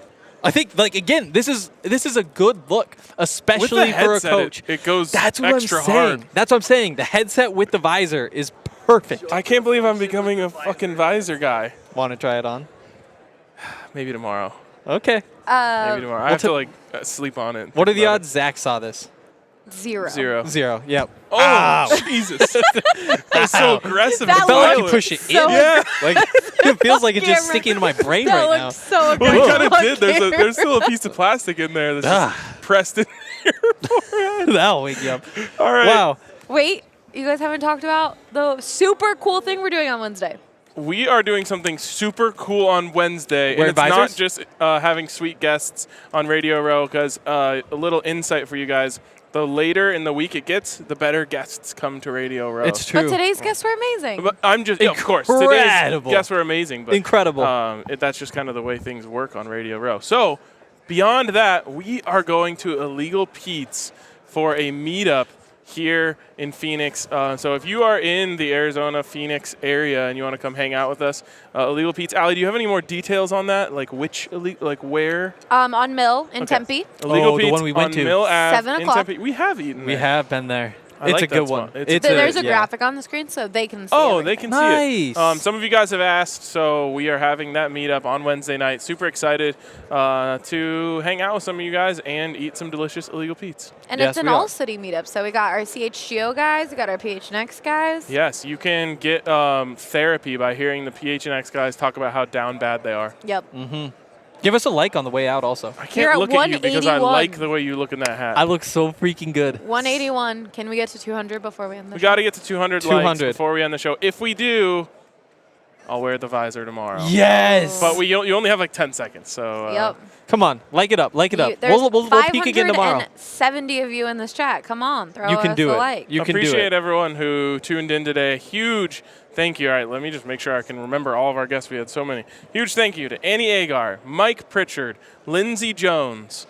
I think, like, again, this is a good look, With especially the for a headset, coach. it goes That's what extra I'm saying. hard. That's what I'm saying. The headset with the visor is perfect. I can't believe I'm becoming a fucking visor guy. Want to try it on? Maybe tomorrow. Okay. Maybe tomorrow. I have to like sleep on it. What are think the about odds Zach saw this? 0. it. 0. 0. Yep. Oh, Jesus. That's so aggressive. That and Felt like you violent. push it So in. Yeah. Like it feels like it's just Camera. sticking into my brain That right now. looks so Well, good. it kind of did. There's still a piece of plastic in there that's just pressed in your forehead. That'll wake you up. All right. Wow. Wait, you guys haven't talked about the super cool thing we're doing on Wednesday. we are doing something super cool on Wednesday. We're and it's not advisors? just having sweet guests on Radio Row, because a little insight for you guys. The later in the week it gets, the better guests come to Radio Row. It's true. But today's guests were amazing. But I'm just, of course, today's Incredible. guests were amazing. But, Incredible. That's just kind of the way things work on Radio Row. So beyond that, we are going to Illegal Pete's for a meetup here in Phoenix. So if you are in the Arizona, Phoenix area and you want to come hang out with us, Illegal Pete's. Allie, do you have any more details on that? Like where? On Mill in Tempe. Illegal the Pete's one we went on to. Mill Ave 7 in o'clock. Tempe. We have eaten We there. have been there. I It's like a good that one. spot. There's a yeah. graphic on the screen so they can see Oh, everything. they can see it. Nice. Some of you guys have asked, so we are having that meetup on Wednesday night. Super excited to hang out with some of you guys and eat some delicious Illegal Pete's. And Yes, it's an we are. all-city meetup. So we got our CHGO guys, we got our PHNX guys. Yes, you can get therapy by hearing the PHNX guys talk about how down bad they are. Yep. Give us a like on the way out also. I You're can't at look at you because I 181. like the way you look in that hat. I look so freaking good. 181. Can we get to 200 before we end the We show? got to get to 200 likes 200. before we end the show. If we do, I'll wear the visor tomorrow. Yes. But you only have like 10 seconds, so. Yep. Come on, like it up, like it up. There's We'll peek again tomorrow. 570 of you in this chat. Come on, throw You can us do a it. like. You can do Appreciate it. everyone who tuned in today. Huge thank you. All right, let me just make sure I can remember all of our guests. We had so many. Huge thank you to Annie Agar, Mike Pritchard, Lindsey Jones,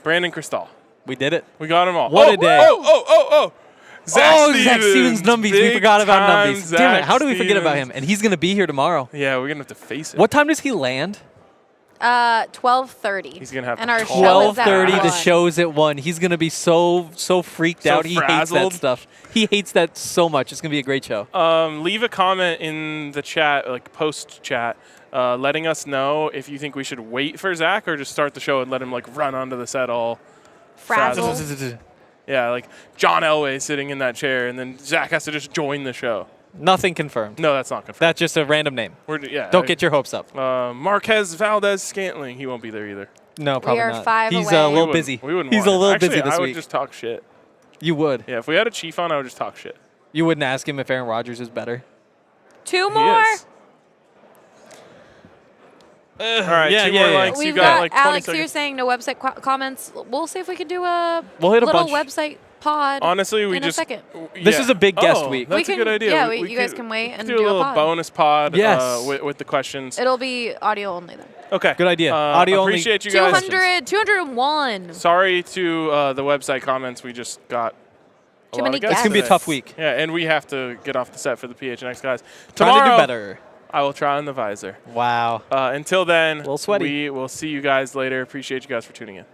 Brandon Cristal. We did it. We got them all. What a day. Oh. Zach Stevens Numbies. We Big forgot about time Numbies. Damn it. Zach How do we forget about Stevens. him? And he's going to be here tomorrow. Yeah, we're going to have to face it. What time does he land? 12:30. He's gonna have and to our call. show is at 12:30. The 1. show's at 1. He's going to be so freaked So out. He hates frazzled. that stuff. He hates that so much. It's going to be a great show. Leave a comment in the chat, like post chat, letting us know if you think we should wait for Zach or just start the show and let him like run onto the set all Frazzled. Yeah, like John Elway sitting in that chair, and then Zach has to just join the show. Nothing confirmed. No, that's not confirmed. That's just a random name. Don't get your hopes up. Marquez Valdez Scantling. He won't be there either. No, probably are not. 5 He's away. a We little wouldn't- busy. We wouldn't He's a want little him. Actually, busy this I would week. just talk shit. You would. Yeah, if we had a chief on, I would just talk shit. You wouldn't ask him if Aaron Rodgers is better. 2 He more. is. All right, yeah, two yeah, more yeah. likes. We've You got, got like 20 Alex. seconds. You're saying no website comments. We'll see if we can do a We'll hit a little bunch. website pod. Honestly, we in just a second. This is a big guest Oh, week. That's We a can- good idea. yeah, you guys can wait and do a do a little pod. bonus pod. Yes. With the questions. It'll be audio only then. Okay. Good idea. Audio only. Appreciate you guys. 201. Sorry to the website comments. We just got a Too lot many of guests It's going to be a today. tough week. Yeah, and we have to get off the set for the PHNX guys. Trying Tomorrow, to do better. I will try on the visor. Wow. Until then, Little sweaty. we will see you guys later. Appreciate you guys for tuning in.